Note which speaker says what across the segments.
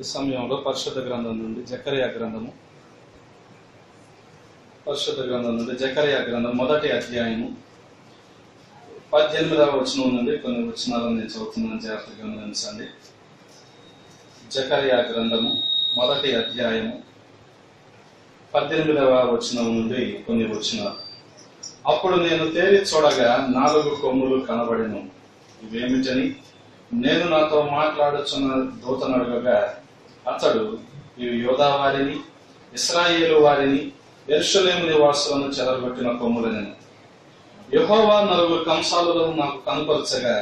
Speaker 1: ఈ సమయంలో పరిశుద్ధ గ్రంథం నుండి జకర్యా గ్రంథం మొదటి అధ్యాయము 18వ వచనం నుండి కొన్ని వచనాలను నేను చదువుతున్నాను, జాగ్రత్తగా గమనించండి. జకర్యా గ్రంథము మొదటి అధ్యాయము 18వ వచనం నుండి కొన్ని వచనాలు. అప్పుడు నేను తేరి చూడగా 4 కొమ్ములు కనబడెను. ఇవేమిటని నేను నాతో మాట్లాడుచున్న దూతను అడగగా అతడు, ఇవి యూదా వారిని, ఇశ్రాయేలు వారిని, యెరూషలేము నివాసులను చెదరగొట్టిన కొమ్ములని. యెహోవా 4 కంసాలను నాకు కనపరచగా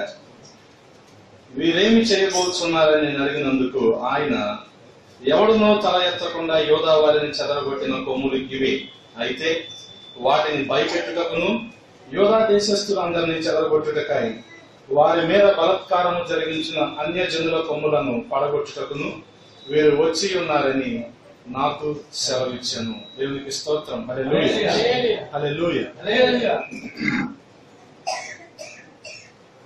Speaker 1: వీరేమి చేయబోతున్నారని నేను అడిగినందుకు ఆయన, ఎవడునో తల ఎత్తకుండా యూదా వారిని చెదరగొట్టిన కొమ్ములు ఇవే. అయితే వాటిని భయపెట్టుటకును యూదా దేశస్థులందరినీ చెదరగొట్టుటకై వారి మీద బలత్కారము జరిగించిన అన్యజనుల కొమ్ములను పడగొట్టుటకును వీరు వచ్చి ఉన్నారని నాకు సెలవిచ్చాను. దేవునికి స్తోత్రం. హల్లెలూయా, హల్లెలూయా.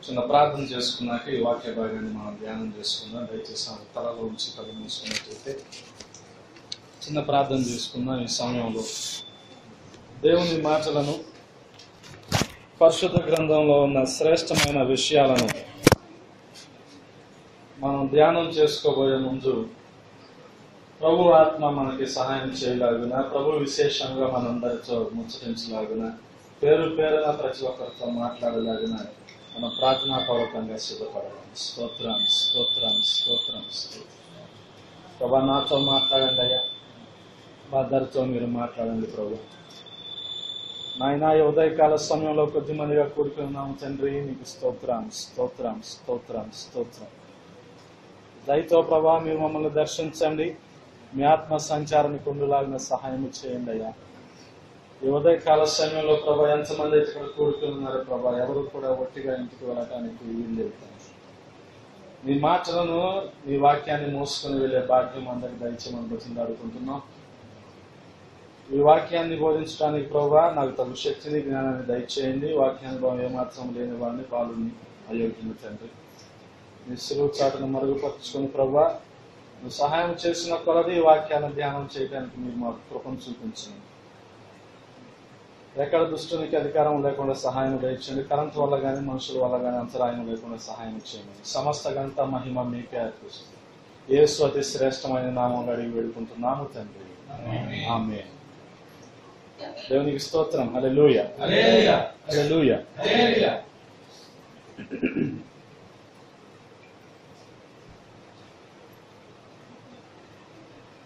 Speaker 1: చిన్న ప్రార్థన చేసుకున్నాక ఈ వాక్య భాగాన్ని మనం ధ్యానం చేసుకుందాం. దయచేసి తలలో ఉంచి కళ్ళు మూసుకున్నట్లయితే చిన్న ప్రార్థన చేసుకుందాం. ఈ సమయంలో దేవుని మాటలను, పరిశుద్ధ గ్రంథంలో ఉన్న శ్రేష్టమైన విషయాలను మనం ధ్యానం చేసుకోబోయే ముందు ప్రభు ఆత్మ మనకి సహాయం చేయలాగున, ప్రభు విశేషంగా మనందరితో ముచ్చటించలాగున, పేరు పేరున ప్రతి ఒక్కరితో మాట్లాడలాగున మనం ప్రార్థనాపూర్వకంగా సిద్ధపడాలి. స్తోత్రం, స్తోత్రం, స్తోత్రం, స్తోత్రం. ప్రభా, నాతో మాట్లాడండి అయ్యా, మా అందరితో మీరు మాట్లాడండి ప్రభు. నాయన, ఈ ఉదయకాల సమయంలో కొద్ది మందిగా కూడుకుని ఉన్నాము తండ్రి, నీకు స్తోత్రం, స్తోత్రం, స్తోత్రం, స్తోత్రం. దయతో ప్రభా మీరు మమ్మల్ని దర్శించండి, మీ ఆత్మ సంచారానికి ఉండులాగిన సహాయం చేయండి అయ్యా. ఈ ఉదయకాల సమయంలో ప్రభా ఎంతమంది అయితే ఇక్కడ కూడుకుని ఉన్నారు ప్రభా, ఎవరు కూడా ఒట్టిగా ఇంటికి వెళ్ళటానికి వీలు. నీ మాటలను, నీ వాక్యాన్ని మోసుకొని వెళ్ళే భాగ్యం అందరికి దయచేయమని బతిని అడుగుతుంటున్నాం. ఈ వాక్యాన్ని బోధించడానికి ప్రభా నాకు తగు శక్తిని, జ్ఞానాన్ని దయచేయండి. వాక్యానుభవం ఏమాత్రం లేని వాడిని, పాలుని, అయోగ్యుని తండ్రి, నీ సులువు చాటును మరుగుపరుచుకుని ప్రభా నువ్వు సహాయం చేసిన కొలది ఈ వాక్యాన్ని ధ్యానం చేయడానికి మీరు మాకు కృపను చూపించండి. ఎక్కడ దుష్టునికి అధికారం లేకుండా సహాయం దయచేయండి. కరెంట్ వల్ల కానీ మనుషుల వల్ల కానీ అంతరాయం లేకుండా సహాయం చేయండి. సమస్త గంట మహిమ మీకే అర్పిస్తుంది. యేసు అతి శ్రేష్టమైన నామం అడిగి వేడుకుంటున్నాము తండ్రి, ఆమేన్. దేవునికి స్తోత్రం. హల్లెలూయా, హల్లెలూయా.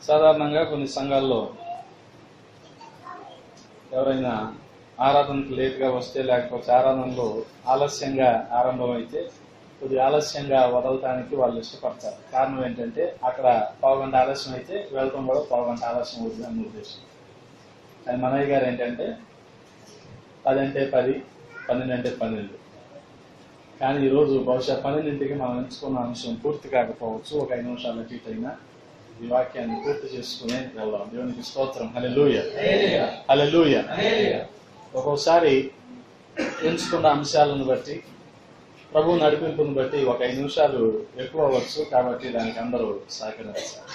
Speaker 1: సాధారణంగా కొన్ని సంఘాల్లో ఎవరైనా ఆరాధనకు లేట్గా వస్తే, లేకపోతే ఆరాధనలో ఆలస్యంగా ఆరంభం అయితే కొద్దిగా ఆలస్యంగా వదలటానికి వాళ్ళు ఇష్టపడతారు. కారణం ఏంటంటే అక్కడ పావుగంట ఆలస్యం అయితే వెళ్ళటం కూడా పావుగంట ఆలస్యం అవుతుంది అని ఉద్దేశం. కానీ మనయ్య గారు ఏంటంటే 10 అంటే 10, 12 అంటే 12. కానీ ఈరోజు బహుశా 12ంటికి మనం ఎంచుకున్న అంశం పూర్తి కాకపోవచ్చు. ఒక 5 నిమిషాలు అటు ఇటు అయినా ఈ వాక్యాన్ని పూర్తి చేసుకునే వెళ్దాం. దేవునికి స్తోత్రం. హల్లెలూయా, హల్లెలూయా. ఒక్కొక్కసారి ఎంచుకున్న అంశాలను బట్టి, ప్రభు నడిపింపును బట్టి ఒక 5 నిమిషాలు ఎక్కువ అవ్వచ్చు. కాబట్టి దానికి అందరూ సహకరించాలి.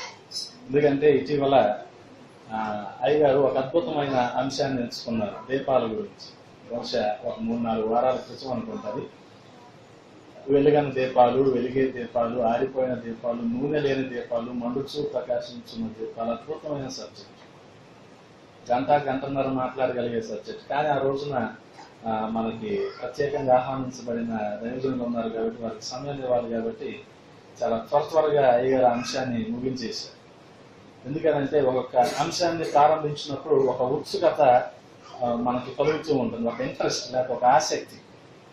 Speaker 1: ఎందుకంటే ఇటీవల అయ్యగారు ఒక అద్భుతమైన అంశాన్ని ఎంచుకున్నారు, దీపాల గురించి. బహుశా ఒక 3-4 వారాల క్రితం అనుకుంటుంది. వెలుగని దీపాలు, వెలిగే దీపాలు, ఆరిపోయిన దీపాలు, నూనె లేని దీపాలు, మండుచూ ప్రకాశించున్న దీపాలు. అద్భుతమైన సబ్జెక్ట్, గంటన్నర మాట్లాడగలిగే సబ్జెక్ట్. కానీ ఆ రోజున మనకి ప్రత్యేకంగా ఆహ్వానించబడిన దైవజనులు ఉన్నారు కాబట్టి, వారికి సమయం ఇవ్వాలి కాబట్టి చాలా త్వరగా అయ్యగారు అంశాన్ని ముగించేశారు. ఎందుకనంటే ఒక్కొక్క అంశాన్ని ప్రారంభించినప్పుడు ఒక ఉత్సుకత మనకి కలుగుతూ ఉంటుంది, ఒక ఇంట్రెస్ట్, లేకపోతే ఒక ఆసక్తి,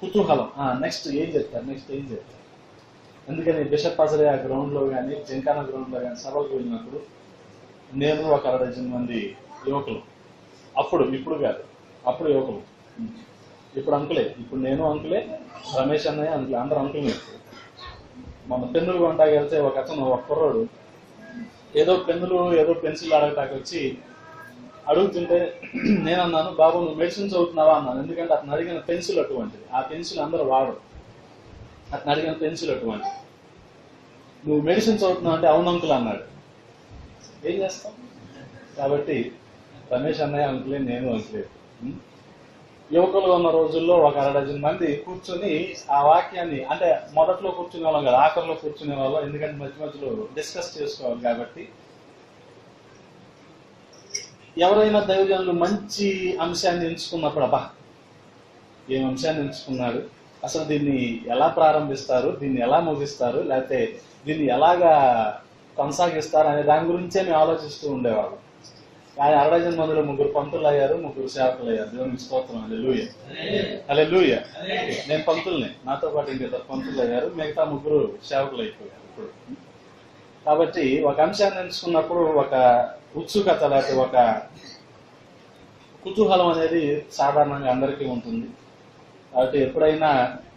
Speaker 1: కుతూహలం. నెక్స్ట్ ఏం చెప్తారు. అందుకని బిషప్ అజరే గ్రౌండ్లో కానీ, జంకానా గ్రౌండ్లో కానీ సభలకు వెళ్ళినప్పుడు నేను ఒక 60 మంది యువకులు, ఇప్పుడు కాదు, అప్పుడు యువకులు, ఇప్పుడు అంకులే, ఇప్పుడు నేను అంకులే, రమేష్ అన్నయ్య అంకులే, అందరూ అంకులే. మన పెన్నులు కొంటాకి వెళ్తే ఒక అతను, ఒక కుర్రోడు ఏదో పెన్నులు ఏదో పెన్సిల్ అడగటానికి వచ్చి అడుగుతుంటే నేనన్నాను, బాబు నువ్వు మెడిసిన్ చదువుతున్నావా అన్నాను. ఎందుకంటే అతను అడిగిన పెన్సిల్ అటువంటిది, ఆ పెన్సిల్ అందరూ వాడరు. అతను అడిగిన పెన్సిల్ అటువంటిది. నువ్వు మెడిసిన్ చదువుతున్నావు అంటే అవును అంకుల్ అన్నాడు. ఏం చేస్తాం? కాబట్టి రమేష్ అన్నయ్య అంకులే, నేను అంకులే. యువకులు ఉన్న రోజుల్లో ఒక 60 మంది కూర్చొని ఆ వాక్యాన్ని, అంటే మొదట్లో కూర్చునే వాళ్ళం కదా, ఆఖరిలో కూర్చునే వాళ్ళం. ఎందుకంటే మధ్య మధ్యలో డిస్కస్ చేసుకోవాలి కాబట్టి. ఎవరైనా దైవజనులు మంచి అంశాన్ని ఎంచుకున్నప్పుడు, అబ్బా ఏం అంశాన్ని ఎంచుకున్నాడు, అసలు దీన్ని ఎలా ప్రారంభిస్తారు, దీన్ని ఎలా ముగిస్తారు, లేకపోతే దీన్ని ఎలాగా కొనసాగిస్తారు అనే దాని గురించే మేము ఆలోచిస్తూ ఉండేవాళ్ళం. ఆయన 60 మందిలో 3 పంతులు అయ్యారు, 3 సేవకులు అయ్యారు. దేవునికి స్తోత్రం. హల్లెలూయా, హల్లెలూయా. నేను పంతుల్ని, నాతో పాటు ఇంకొక పంతులు అయ్యారు, మిగతా 3 సేవకులు అయిపోయారు ఇప్పుడు. కాబట్టి ఒక అంశాన్ని ఎంచుకున్నప్పుడు ఒక ఉత్సుకత లేకపోతే ఒక కుతూహలం అనేది సాధారణంగా అందరికీ ఉంటుంది. కాబట్టి ఎప్పుడైనా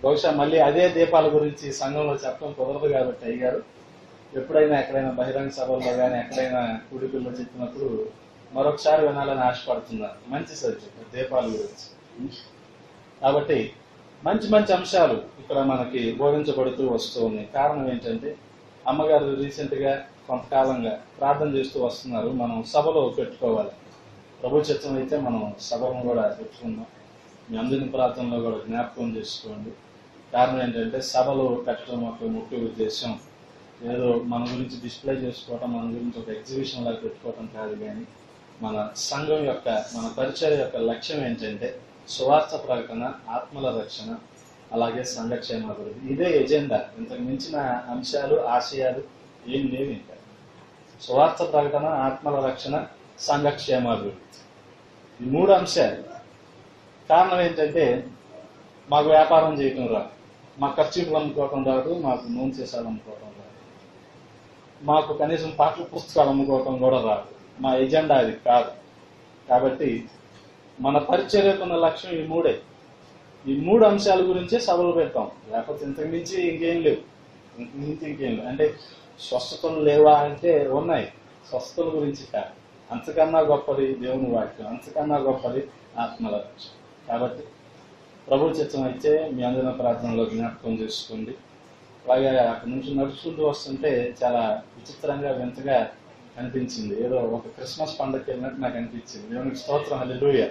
Speaker 1: బహుశా మళ్ళీ అదే దీపాల గురించి సంఘంలో చెప్పడం కుదరదు కాబట్టి అయ్యారు ఎప్పుడైనా ఎక్కడైనా బహిరంగ సభల్లో కానీ ఎక్కడైనా కూడికల్లో చెప్పినప్పుడు మరొకసారి వినాలని ఆశపడుతున్నారు. మంచి సబ్జెక్ట్ దీపాల గురించి. కాబట్టి మంచి మంచి అంశాలు ఇక్కడ మనకి బోధించబడుతూ వస్తూ ఉన్నాయి. కారణం ఏంటంటే అమ్మగారు రీసెంట్ గా కొంతకాలంగా ప్రార్థన చేస్తూ వస్తున్నారు. మనం సభలో పెట్టుకోవాలి. ప్రభు చిత్తం అయితే మనం సభను కూడా పెట్టుకుందాం. మీ అందరి ప్రార్థనలో కూడా జ్ఞాపకం చేసుకోండి. కారణం ఏంటంటే సభలో పెట్టడం ఒక ముఖ్య ఉద్దేశం ఏదో మన గురించి డిస్ప్లే చేసుకోవటం, మన గురించి ఒక ఎగ్జిబిషన్ లాగా పెట్టుకోవటం కాదు. కానీ మన సంఘం యొక్క, మన పరిచర్య యొక్క లక్ష్యం ఏంటంటే సువార్త ప్రకటన, ఆత్మల రక్షణ, అలాగే సంఘక్షేమాభివృద్ధి. ఇదే ఎజెండా. ఇంతకు మించిన అంశాలు, ఆశయాలు ఏం లేవు. ఇంకా సువార్త ప్రకటన, ఆత్మల రక్షణ, సంఘక్షేమాభివృద్ధి, ఈ 3 అంశాలు. కారణం ఏంటంటే మాకు వ్యాపారం చేయటం రాదు, మాకు ఖర్చులు అమ్ముకోవటం రాదు, మాకు నూనె సీసాలు అమ్ముకోవటం రాదు, మాకు కనీసం పాఠ్య పుస్తకాలు అమ్ముకోవటం కూడా రాదు. మా ఎజెండా అది కాదు. కాబట్టి మన పరిచర్యకున్న లక్ష్యం ఈ 3. ఈ 3 అంశాల గురించే సభలు పెడతాం. లేకపోతే ఇంతకు మించి ఇంకేం లేవు. అంటే స్వస్థతలు లేవా అంటే ఉన్నాయి. స్వస్థతల గురించి కాదు. అంతకన్నా గొప్పది దేవుని వాక్యం, అంతకన్నా గొప్పది ఆత్మల రక్షణ. కాబట్టి ప్రభు చిత్తం అయితే మీ అందరిన ప్రార్థనలో జ్ఞాపకం చేసుకోండి. అలాగే అక్కడి నుంచి నడుచుకుంటూ వస్తుంటే చాలా విచిత్రంగా, వింతగా అనిపించింది. ఏదో ఒక క్రిస్మస్ పండుగకి వెళ్ళినట్టు నాకు అనిపించింది. దేవునికి స్తోత్రం. హల్లెలూయా.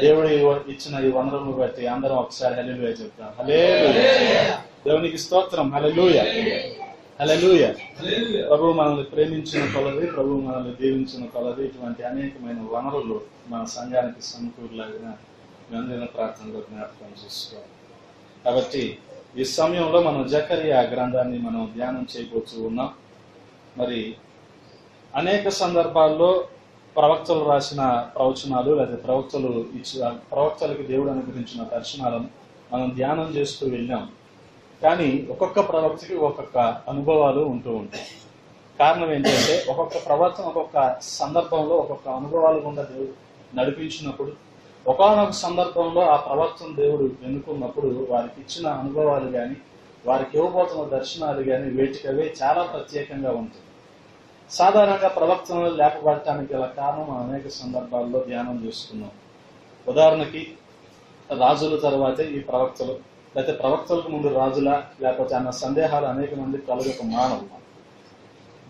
Speaker 1: దేవుడు ఇచ్చిన ఈ వనరులను బట్టి అందరం ఒకసారి హల్లెలూయా చెప్తాం. హల్లెలూయా. దేవునికి స్తోత్రం. హల్లెలూయా, హల్లెలూయా. ప్రభు మనల్ని ప్రేమించిన కొలది, ప్రభు మనల్ని దీవించిన కొలది ఇటువంటి అనేకమైన వనరులు మన సంఘానికి సమకూరులాగా మీ అందరిన ప్రార్థనలో జ్ఞాపకం చేసుకోవాలి. కాబట్టి ఈ సమయంలో మనం జకరియా గ్రంథాన్ని మనం ధ్యానం చేయబోతూ ఉన్నాం. మరి అనేక సందర్భాల్లో ప్రవక్తలు రాసిన ప్రవచనాలు లేదా ప్రవక్తలకు దేవుడు అనుగ్రహించిన దర్శనాలను మనం ధ్యానం చేస్తూ వెళ్ళాం. కానీ ఒక్కొక్క ప్రవక్తకి ఒక్కొక్క అనుభవాలు ఉంటూ ఉంటాయి. కారణం ఏంటంటే ఒక్కొక్క ప్రవక్త ఒక్కొక్క సందర్భంలో ఒక్కొక్క అనుభవాలు గుండా దేవుడు నడిపించినప్పుడు, ఒకానొక సందర్భంలో ఆ ప్రవక్తను దేవుడు ఎన్నుకున్నప్పుడు వారికి ఇచ్చిన అనుభవాలు కానీ, వారికి ఇవ్వబోతున్న దర్శనాలు కానీ వేటికవే చాలా ప్రత్యేకంగా ఉంటుంది. సాధారణంగా ప్రవక్తను లేపబడటానికి గల కారణం మనం అనేక సందర్భాల్లో ధ్యానం చేసుకున్నాం. ఉదాహరణకి రాజుల తర్వాతే ఈ ప్రవక్తలు, లేకపోతే ప్రవక్తలకు ముందు రాజుల, లేకపోతే అన్న సందేహాలు అనేక మంది కలుగక మానవు.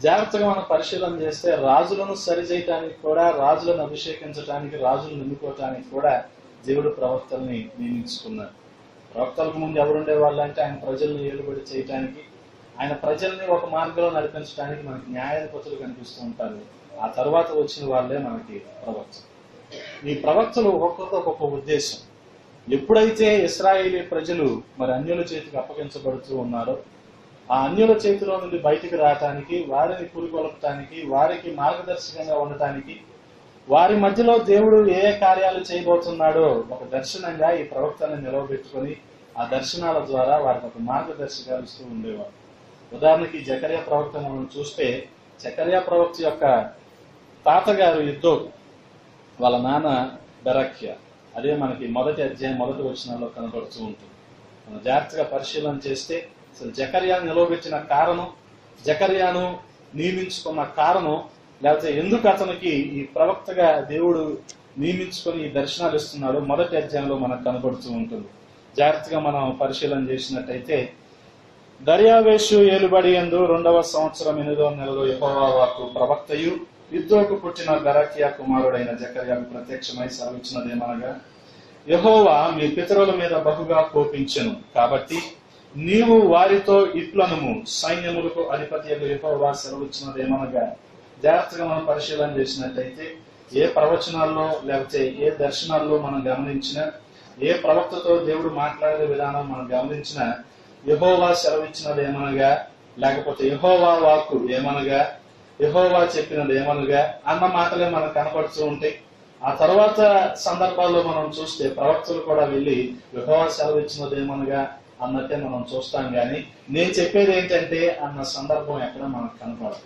Speaker 1: జాగ్రత్తగా మనం పరిశీలన చేస్తే రాజులను సరిచేయటానికి కూడా, రాజులను అభిషేకించడానికి, రాజులను ఎన్నుకోవటానికి కూడా దేవుడు ప్రవక్తల్ని నియమించుకున్నారు. ప్రవక్తలకు ముందు ఎవరుండే వాళ్ళంటే ఆయన ప్రజల్ని ఏలుబడి చేయటానికి, ఆయన ప్రజల్ని ఒక మార్గంలో నడిపించడానికి మనకి న్యాయాధిపతులు కనిపిస్తూ ఉంటారు. ఆ తర్వాత వచ్చిన వాళ్ళే మనకి ప్రవక్తలు. ఈ ప్రవక్తలు ఒక్కొక్కరితో ఒక్కొక్క ఉద్దేశం. ఎప్పుడైతే ఇశ్రాయేలీ ప్రజలు మరి అన్యుల చేతికి అప్పగించబడుతూ ఉన్నారో, ఆ అన్యుల చేతిలో నుండి బయటికి రావటానికి, వారిని పురికొల్పటానికి, వారికి మార్గదర్శకంగా ఉండటానికి, వారి మధ్యలో దేవుడు ఏ కార్యాలు చేయబోతున్నాడో ఒక దర్శనంగా ఈ ప్రవక్తలను నిలవబెట్టుకొని ఆ దర్శనాల ద్వారా వారికి ఒక మార్గదర్శకాలు ఇస్తూ ఉండేవారు. ఉదాహరణకి జకర్యా ప్రవక్త మనం చూస్తే, జకర్యా ప్రవక్త యొక్క తాతగారు ఇద్దో, వాళ్ళ నాన్న బెరక్య. అదే మనకి మొదటి అధ్యాయం మొదటి వచనాల్లో కనబడుతూ ఉంటుంది. మనం జాగ్రత్తగా పరిశీలన చేస్తే అసలు జకర్యాను నిలవబెట్టిన కారణం, జకర్యాను నియమించుకున్న కారణం, లేకపోతే ఎందుకు అతనికి ఈ ప్రవక్తగా దేవుడు నియమించుకొని ఈ దర్శనాలు ఇస్తున్నాడో మొదటి అధ్యాయంలో మనకు కనబడుతూ ఉంటుంది. జాగ్రత్తగా మనం పరిశీలన చేసినట్టయితే దర్యావేషు ఏలుబడి యందు 2వ సంవత్సరం 8వ నెలలో యెహోవా వాక్కు ప్రవక్తయు ఇద్దోకు పుట్టిన బెరకియా కుమారుడైన జకర్యాకు ప్రత్యక్షమై సెలవిచ్చినదేమనగా, యెహోవా మీ పితరుల మీద బహుగా కోపించెను, కాబట్టి నీవు వారితో ఇట్లనుము, సైన్యములకు అధిపతియగు యెహోవా సెలవిచ్చినదేమనగా. జాగ్రత్తగా మనం పరిశీలన చేసినట్లయితే ఏ ప్రవచనాల్లో లేకపోతే ఏ దర్శనాల్లో మనం గమనించినా, ఏ ప్రవక్తతో దేవుడు మాట్లాడే విధానం మనం గమనించినా, యెహోవా సెలవిచ్చినది ఏమనగా, లేకపోతే యెహోవా వాక్కు ఏమనగా, యెహోవా చెప్పినది ఏమనగా అన్న మాటలే మనకు కనపడుతూ ఉంటాయి. ఆ తర్వాత సందర్భాల్లో మనం చూస్తే ప్రవక్తలు కూడా వెళ్ళి యెహోవా సెలవిచ్చినది ఏమనగా అన్నట్టే మనం చూస్తాం, కానీ నేను చెప్పేది ఏంటంటే అన్న సందర్భం ఎక్కడ మనకు కనపడదు.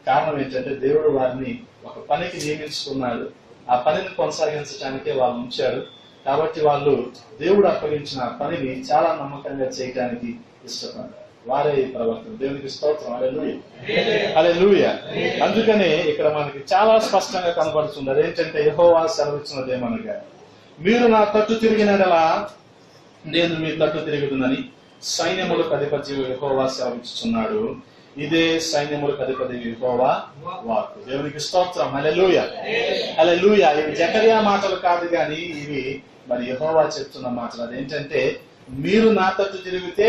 Speaker 1: కారణం ఏంటంటే దేవుడు వారిని ఒక పనికి నియమించుకున్నాడు, ఆ పనిని కొనసాగించడానికే వాళ్ళు ఉంచాడు. కాబట్టి వాళ్ళు దేవుడు అప్పగించిన పనిని చాలా నమ్మకంగా చేయడానికి ఇష్టపడ్డారు. వారే ఈ ప్రవక్తలు. దేవునికి స్తోత్రం. హల్లెలూయా, హల్లెలూయా. అందుకనే ఇక్కడ మనకి చాలా స్పష్టంగా కనబడుతుంది. అదేంటంటే యెహోవా సెలవిచ్చినది ఏమనగా, మీరు నా తట్టు తిరిగినలా నేను మీ తట్టు తిరుగుతుందని సైన్యములకు అధిపతి యెహోవా సెలవిస్తున్నాడు. ఇదే సైన్యములకు అధిపతి యెహోవా వాక్కు. దేవునికి స్తోత్రం. హల్లెలూయా, హల్లెలూయా. ఇవి జకర్యా మాటలు కాదు, కానీ ఇవి మరి యెహోవా చెప్తున్న మాటలు. అదేంటంటే, మీరు నా తట్టు తిరిగితే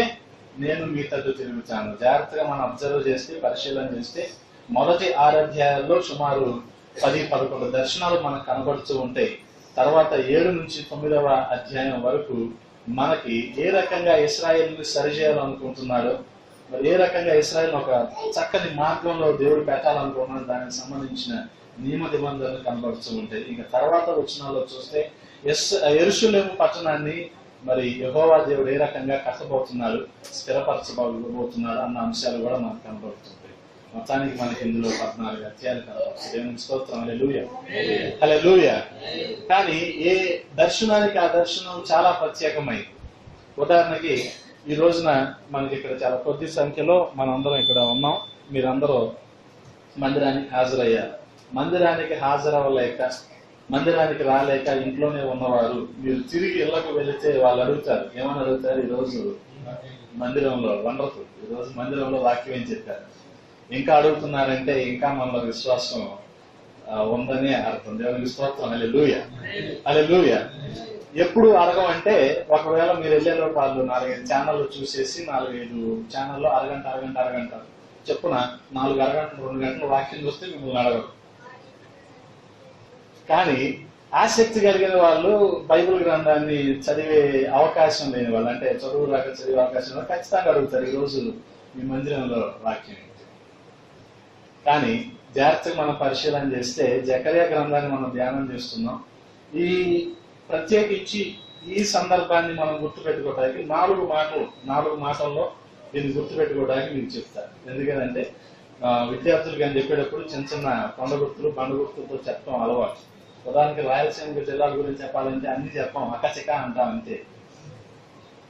Speaker 1: నేను మీ తట్టు తిరుగుతాను. జాగ్రత్తగా మనం అబ్జర్వ్ చేస్తే, పరిశీలన చేస్తే మొదటి 6 అధ్యాయాల్లో సుమారు 10-11 దర్శనాలు మనకు కనబడుతూ ఉంటాయి. తర్వాత 7 నుంచి 9వ అధ్యాయం వరకు మనకి ఏ రకంగా ఇశ్రాయేలుని సరిచేయాలనుకుంటున్నాడో, మరి ఏ రకంగా ఇశ్రాయేల్ ఒక చక్కని మార్గంలో దేవుడు పెట్టాలనుకున్నాడు, దానికి సంబంధించిన నియమ నిబంధనలు కనబడుతూ ఉంటాయి. ఇంకా తర్వాత వచనాల్లో చూస్తే యెరూషలేము పట్టణాన్ని మరి యెహోవా దేవుడు ఏ రకంగా కట్టబోతున్నాడు, స్థిరపరచబోతున్నాడు అన్న అంశాలు కూడా మనకు కనబడుతుంటాయి. మొత్తానికి మనకి ఇందులో 14 అధ్యాయాలు కనబడుతుంది. దేవునికి స్తోత్రం. హల్లెలూయా, హల్లెలూయా. కానీ ఏ దర్శనానికి ఆ దర్శనం చాలా ప్రత్యేకమైంది. ఉదాహరణకి ఈ రోజున మనకి ఇక్కడ చాలా కొద్ది సంఖ్యలో మనందరం ఇక్కడ ఉన్నాం. మీరందరూ మందిరానికి హాజరయ్యారు. మందిరానికి హాజరవ్వలేక, మందిరానికి రాలేక ఇంట్లోనే ఉన్నవారు మీరు తిరిగి ఇళ్లకు వెళితే వాళ్ళు అడుగుతారు, ఏమని అడుగుతారు, ఈరోజు మందిరంలో వండర్ఫుల్, ఈరోజు మందిరంలో వాక్యం ఏం చెప్పారు, ఇంకా అడుగుతున్నారంటే ఇంకా మనలో విశ్వాసం ఉందని అర్థం. దేవునికి స్తోత్రం. హల్లెలూయా, హల్లెలూయా. ఎప్పుడు అడగమంటే, ఒకవేళ మీరు వెళ్ళేలో వాళ్ళు 4-5 ఛానళ్ళు చూసేసి 4-5 ఛానల్లో అరగంట చెప్పున 4 అరగంటలు 2 గంటలు వాక్యం చూస్తే మిమ్మల్ని అడగరు. కానీ ఆసక్తి కలిగిన వాళ్ళు, బైబిల్ గ్రంథాన్ని చదివే అవకాశం లేని వాళ్ళు, అంటే చదువు రాక చదివే అవకాశం లేదు, ఖచ్చితంగా అడుగుతారు, ఈరోజు మీ మందిరంలో వాక్యం ఏంటి. కానీ జాగ్రత్తగా మనం పరిశీలన చేస్తే జకర్యా గ్రంథాన్ని మనం ధ్యానం చేస్తున్నాం. ఈ ప్రత్యేకించి ఈ సందర్భాన్ని మనం గుర్తుపెట్టుకోవడానికి 4 మాటల్లో దీన్ని గుర్తుపెట్టుకోవడానికి మీకు చెప్తారు. ఎందుకంటే విద్యార్థులు కానీ చెప్పేటప్పుడు చిన్న చిన్న కొండ గుర్తులు, బండ గుర్తులతో చెప్పడం అలవాటు. ఉదాహరణకి రాయలసీమ జిల్లాల గురించి చెప్పాలంటే అన్ని చెప్పాం, అకచిక అంటాం అంతే.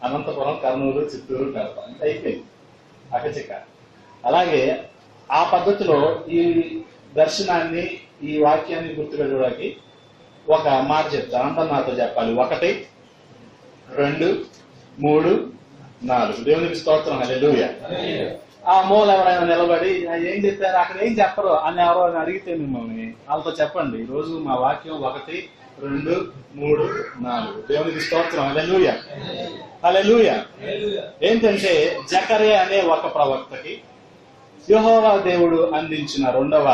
Speaker 1: అనంతపురం, కర్నూలు, చిత్తూరు, కడప అంటే అయిపోయింది అకచిక. అలాగే ఆ పద్ధతిలో ఈ దర్శనాన్ని, ఈ వాక్యాన్ని గుర్తుపెట్టడానికి ఒక మాట చెప్తాను. అంతా నాతో చెప్పాలి. 1, 2, 3, 4. దేవునికి స్తోత్రం. హల్లెలూయా. ఆ మూల ఎవరైనా నిలబడి ఏం చెప్పారు, అక్కడ ఏం చెప్పరు అని ఎవరో అడిగితే మిమ్మల్ని వాళ్ళతో చెప్పండి, ఈరోజు మా వాక్యం 1, 2, 3, 4. దేవునికి స్తోత్రం. హల్లెలూయా, హల్లెలూయా. ఏంటంటే జకర్యా అనే ఒక ప్రవక్తకి యెహోవా దేవుడు అందించిన 2వ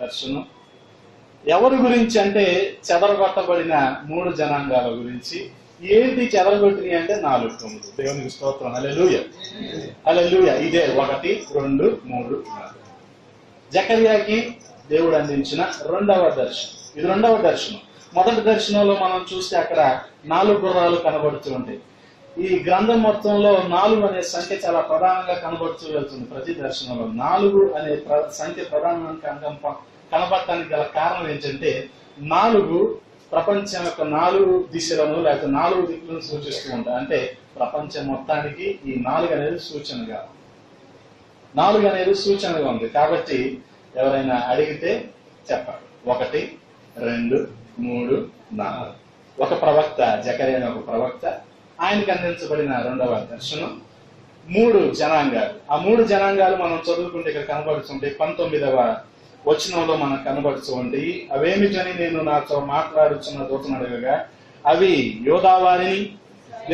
Speaker 1: దర్శనం ఎవరి గురించి అంటే, చెదరగొట్టబడిన 3 జనాంగాల గురించి. ఏంటి చెదరగొట్టినాయి అంటే 4 కొమ్ములు. దేవునికి స్తోత్రం. హల్లెలూయా, హల్లెలూయా. ఇదే 1, 2, 3, 4 జకర్యాకి దేవుడు అందించిన 2వ దర్శనం. ఇది 2వ దర్శనం. మొదటి దర్శనంలో మనం చూస్తే అక్కడ 4 గుర్రాలు కనబడుతూ ఉంటాయి. ఈ గ్రంథం మొత్తంలో 4 అనే సంఖ్య చాలా ప్రధానంగా కనబడుతూ వెళ్తుంది. ప్రతి దర్శనంలో 4 అనే సంఖ్య ప్రధానంగా కనబడటానికి గల కారణం ఏంటంటే, 4 ప్రపంచం యొక్క 4 దిశలను లేకపోతే 4 దిక్కులను సూచిస్తూ ఉంటాయి. అంటే ప్రపంచం మొత్తానికి ఈ 4 అనేది సూచనగా, 4 అనేది సూచనగా ఉంది. కాబట్టి ఎవరైనా అడిగితే చెప్పాలి. 1, 2, 3, 4. ఒక ప్రవక్త, జకర్యా అనే ఒక ప్రవక్త, ఆయనకు అందించబడిన 2వ దర్శనం. 3 జనాంగాలు. ఆ 3 జనాంగాలు మనం చదువుకుంటే ఇక్కడ కనబడుతుంటే 19వ వచనంలో మనకు కనబడుతూ ఉంటాయి. అవేమిటని నేను నాతో మాట్లాడుతున్న దూతను అడగగా, అవి యోధా వారిని,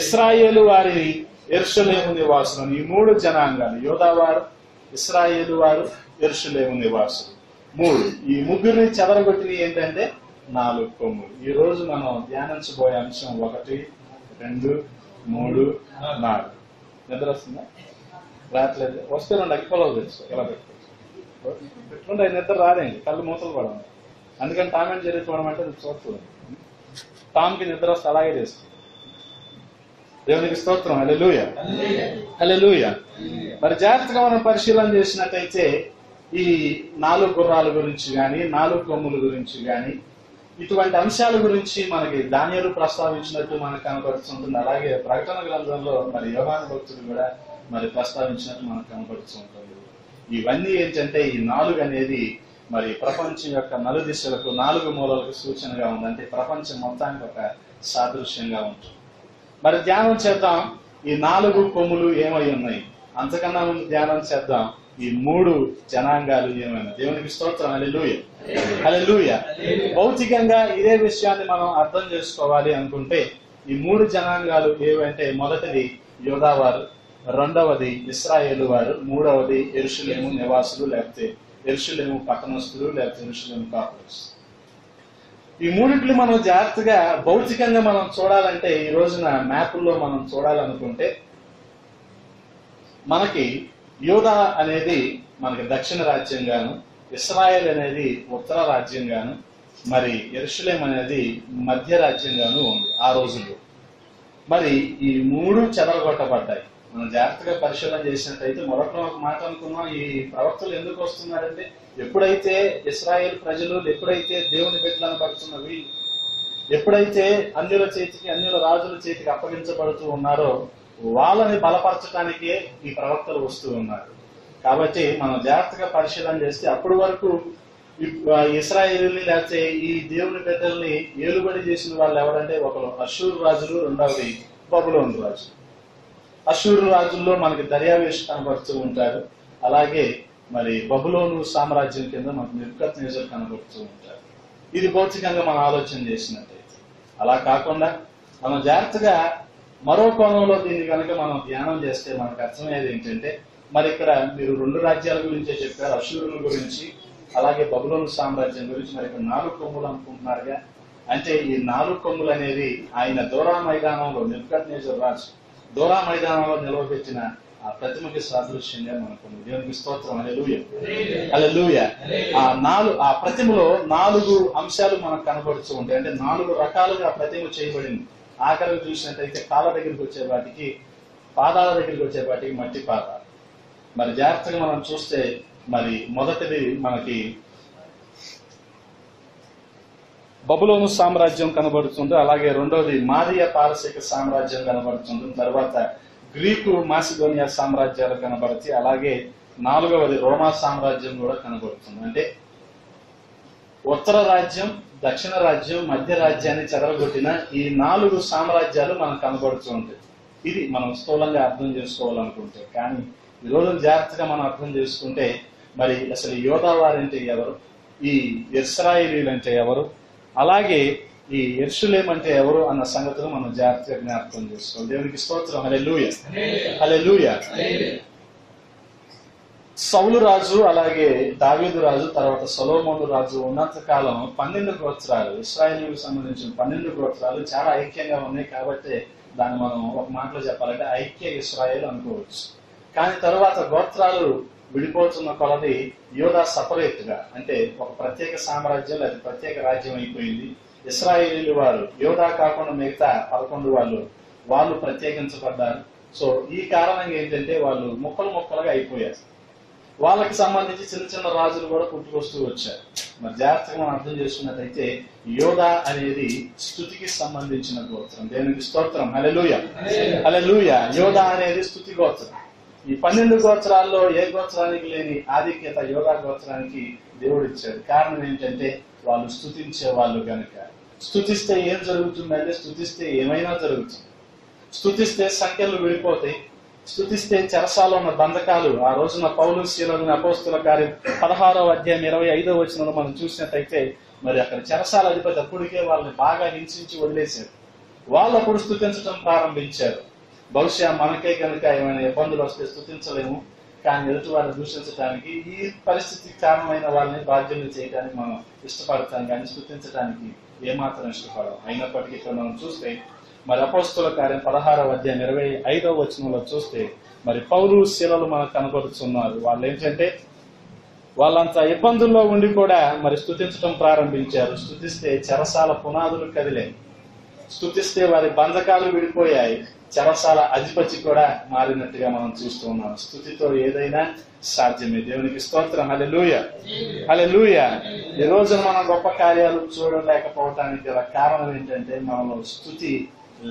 Speaker 1: ఇశ్రాయేలు వారిని, యెరూషలేము నివాసులను. ఈ 3 జనాంగాలు, యోధా వారు, ఇశ్రాయేలు వారు, యెరూషలేము నివాసులు. 3. ఈ ముగ్గురిని చెదరగొట్టినవి ఏంటంటే 4 కొమ్ములు. ఈ రోజు మనం ధ్యానించబోయే అంశం 1, 2, 3, 4. నిద్ర వస్తుందా? రావట్లేదు. వస్తే 2 అగ్గిపొలాలు తెచ్చు. ఎలా పెట్టుకుంటే నిద్ర రాదండి, కళ్ళు మూతలు పడవు. అందుకని టామ్ అండ్ జెర్రీ చూడమంటే చూస్తుంది. టామ్కి నిద్ర వస్తే అలాగే చేస్తుంది. దేవునికి స్తోత్రం. హల్లెలూయా, హల్లెలూయా. మరి జాగ్రత్తగా మనం పరిశీలన చేసినట్టయితే ఈ 4 గుర్రాల గురించి గాని, 4 కొమ్ముల గురించి గాని, ఇటువంటి అంశాల గురించి మనకి దానియేలు ప్రస్తావించినట్టు మనకు కనబడుతుంటుంది. అలాగే ప్రకటన గ్రంథంలో మరి యోహాను భక్తుడు కూడా మరి ప్రస్తావించినట్టు మనకు కనబడుతుంటుంది. ఇవన్నీ ఏంటంటే ఈ 4 అనేది మరి ప్రపంచం యొక్క నలుదిశలకు 4 మూలలకు సూచనగా ఉంది. అంటే ప్రపంచం మొత్తానికి ఒక సాదృశ్యంగా ఉంటుంది. మరి ధ్యానం చేద్దాం ఈ 4 కొమ్ములు ఏమై ఉన్నాయి. అంతకన్నా ముందు ధ్యానం చేద్దాం ఈ 3 జనాంగాలు ఏమైనా. దేవునికి స్తోత్రం. హల్లెలూయా, హల్లెలూయా. భౌతికంగా ఇదే విషయాన్ని మనం అర్థం చేసుకోవాలి అనుకుంటే ఈ 3 జనాంగాలు ఏవంటే, మొదటిది యోధావారు, రెండవది ఇశ్రాయేలు వారు, మూడవది యెరూషలేము నివాసులు, లేకపోతే యెరూషలేము పట్టణస్థులు, లేకపోతే యెరూషలేము కాపురస్. ఈ 3 మనం జాగ్రత్తగా భౌతికంగా మనం చూడాలంటే, ఈ రోజున మ్యాపుల్లో మనం చూడాలనుకుంటే మనకి యోధా అనేది మనకి దక్షిణ రాజ్యంగాను, ఇశ్రాయేల్ అనేది ఉత్తర రాజ్యంగాను, మరి యెరూషలేం అనేది మధ్య రాజ్యంగాను ఉంది ఆ రోజుల్లో. మరి ఈ 3 చెదరగొట్టబడ్డాయి. మనం జాగ్రత్తగా పరిశీలన చేసినట్టయితే మొదట్లో ఒక మాట అనుకున్నాం, ఈ ప్రవక్తలు ఎందుకు వస్తున్నారంటే ఎప్పుడైతే ఇశ్రాయేల్ ప్రజలు, ఎప్పుడైతే దేవుని బిడ్డలను పడుతున్న వీళ్ళు ఎప్పుడైతే అన్యుల చేతికి, అన్యుల రాజుల చేతికి అప్పగించబడుతూ ఉన్నారో వాళ్ళని బలపరచడానికే ఈ ప్రవక్తలు వస్తూ ఉన్నారు. కాబట్టి మనం జాగ్రత్తగా పరిశీలన చేస్తే అప్పటి వరకు ఇశ్రాయేలుని లేకపోతే ఈ దేవుని బిడ్డల్ని ఏలుబడి చేసిన వాళ్ళు ఎవరంటే, ఒకరు అషూరు రాజులు, రెండవది బబులోను రాజు. అషూరు రాజుల్లో మనకి దర్యావేషు కనబడుతూ ఉంటారు. అలాగే మరి బబులోను సామ్రాజ్యం కింద మనకు నెబుకద్నెజర్ కనబడుతూ ఉంటారు. ఇది భౌతికంగా మనం ఆలోచన చేసినట్టయితే. అలా కాకుండా మనం జాగ్రత్తగా మరో కోణంలో దీన్ని కనుక మనం ధ్యానం చేస్తే మనకు అర్థమయ్యేది ఏంటంటే, మరి ఇక్కడ మీరు 2 రాజ్యాల గురించే చెప్పారు, అషూరుల గురించి అలాగే బబులోను సామ్రాజ్యం గురించి. మరి ఇక్కడ 4 కొమ్ములు అనుకుంటున్నారుగా. అంటే ఈ 4 కొమ్ములు అనేది ఆయన దోరా మైదానంలో, నెబుకద్నెజర్ రాజు దోరా మైదానంలో నిలవబెట్టిన ఆ ప్రతిమకి సాదృశ్యంగా మనకు. దేవునికి స్తోత్రం. హల్లెలూయా, హల్లెలూయా. ఆ ప్రతిమలో 4 అంశాలు మనకు కనబడుతూ ఉంటాయి. అంటే 4 రకాలుగా ఆ ప్రతిమ చేయబడింది. ఆఖరికి చూసినట్టయితే కాళ్ళ దగ్గరికి వచ్చేవాటికి, పాదాల దగ్గరికి వచ్చేవాటికి మట్టి పాదాలు. మరి జాగ్రత్తగా మనం చూస్తే మరి మొదటిది మనకి బబులోను సామ్రాజ్యం కనబడుతుంది. అలాగే రెండవది మాదియా పారసీక సామ్రాజ్యం కనబడుతుంది. తర్వాత గ్రీకు మాసిడోనియా సామ్రాజ్యాలు కనబడతాయి. అలాగే 4వది రోమా సామ్రాజ్యం కూడా కనబడుతుంది. అంటే ఉత్తర రాజ్యం, దక్షిణ రాజ్యం, మధ్య రాజ్యాన్ని చెదరగొట్టిన ఈ 4 సామ్రాజ్యాలు మనకు కనబడుతూ ఉంటాయి. ఇది మనం స్థూలంగా అర్థం చేసుకోవాలనుకుంటే. కానీ ఈ రోజు జాగ్రత్తగా మనం అర్థం చేసుకుంటే మరి అసలు యోధా వారంటే ఎవరు, ఈ ఇశ్రాయేలీలు అంటే ఎవరు, అలాగే ఈ యెరూషలేం అంటే ఎవరు అన్న సంగతులు మనం జాగ్రత్తగా జ్ఞాపకం చేసుకోవాలి. దేవునికి స్తోత్రం. హల్లెలూయా, హల్లెలూయా. సౌలు రాజు, అలాగే దావీదు రాజు, తర్వాత సొలొమోను రాజు ఉన్నంత కాలం 12 గోత్రాలు, ఇశ్రాయేలుకు సంబంధించిన 12 గోత్రాలు చాలా ఐక్యంగా ఉన్నాయి. కాబట్టి దాన్ని మనం ఒక మాటలో చెప్పాలంటే ఐక్య ఇశ్రాయేల్ అనుకోవచ్చు. కానీ తర్వాత గోత్రాలు విడిపోతున్న కొలది యోధా సపరేట్ గా, అంటే ఒక ప్రత్యేక సామ్రాజ్యం లేదా ప్రత్యేక రాజ్యం అయిపోయింది. ఇశ్రాయేలీలు వారు యోధా కాకుండా మిగతా 11 వాళ్ళు ప్రత్యేకించబడ్డారు. సో ఈ కారణంగా ఏంటంటే వాళ్ళు ముక్కలుగా అయిపోయారు. వాళ్ళకి సంబంధించి చిన్న చిన్న రాజులు కూడా పుట్టుకొస్తూ వచ్చారు. మరి జాగ్రత్తగా మనం అర్థం చేసుకున్నట్టయితే యోధా అనేది స్తుతికి సంబంధించిన గోత్రం. దేవునికి స్తోత్రం. హల్లెలూయా, హల్లెలూయా. యోధా అనేది స్తుతి గోత్రం. ఈ 12 గోత్రాల్లో ఏ గోత్రానికి లేని ఆధిక్యత యోధా గోత్రానికి దేవుడు ఇచ్చాడు. కారణం ఏంటంటే వాళ్ళు స్తుతించే వాళ్ళు కనుక. స్తుతిస్తే ఏం జరుగుతుందంటే, స్తుతిస్తే ఏమైనా జరుగుతుంది. స్తుతిస్తే సంఖ్యలు విడిపోతాయి, స్తుతిస్తే చెరసాలో ఉన్న బంధకాలు, ఆ రోజున పౌలు శీలను అపోస్తుల కార్యం 16వ అధ్యాయం 25వ వచనంలో మనం చూసినట్టయితే మరి అక్కడ చెరసాల అధిపతి అప్పటికే వాళ్ళని బాగా హింసించి వదిలేశారు. వాళ్ళు అప్పుడు స్తుతించడం ప్రారంభించారు. బహుశా మనకే కనుక ఏమైనా ఇబ్బందులు వస్తే స్తుతించలేము, కానీ ఎదుటి వారిని దూషించడానికి, ఈ పరిస్థితికి కారణమైన వాళ్ళని బాధ్యులు చేయడానికి మనం ఇష్టపడతాం, కానీ స్తుతించడానికి ఏమాత్రం ఇష్టపడం. అయినప్పటికీ ఇక్కడ మనం చూస్తే మరి అపోస్తుల కార్యం 16వ అధ్యాయం 25వ వచనంలో చూస్తే మరి పౌలు శీలలు మనకు కనబడుతున్నారు. వాళ్ళు ఏంటంటే వాళ్ళంతా ఇబ్బందుల్లో ఉండి కూడా మరి స్తుతించడం ప్రారంభించారు. స్తుతిస్తే చెరసాల పునాదులు కదిలే, స్తుతిస్తే వారి బంధకాలు విడిపోయాయి, చెరసాల అధిపతి కూడా మారినట్టుగా మనం చూస్తూ ఉన్నాం. స్తుతితో ఏదైనా సాధ్యమే. దేవునికి స్తోత్రం. హల్లెలూయా, హల్లెలూయా. ఈ రోజున మనం గొప్ప కార్యాలు చూడలేకపోవటానికి గల కారణం ఏంటంటే మనలో స్తుతి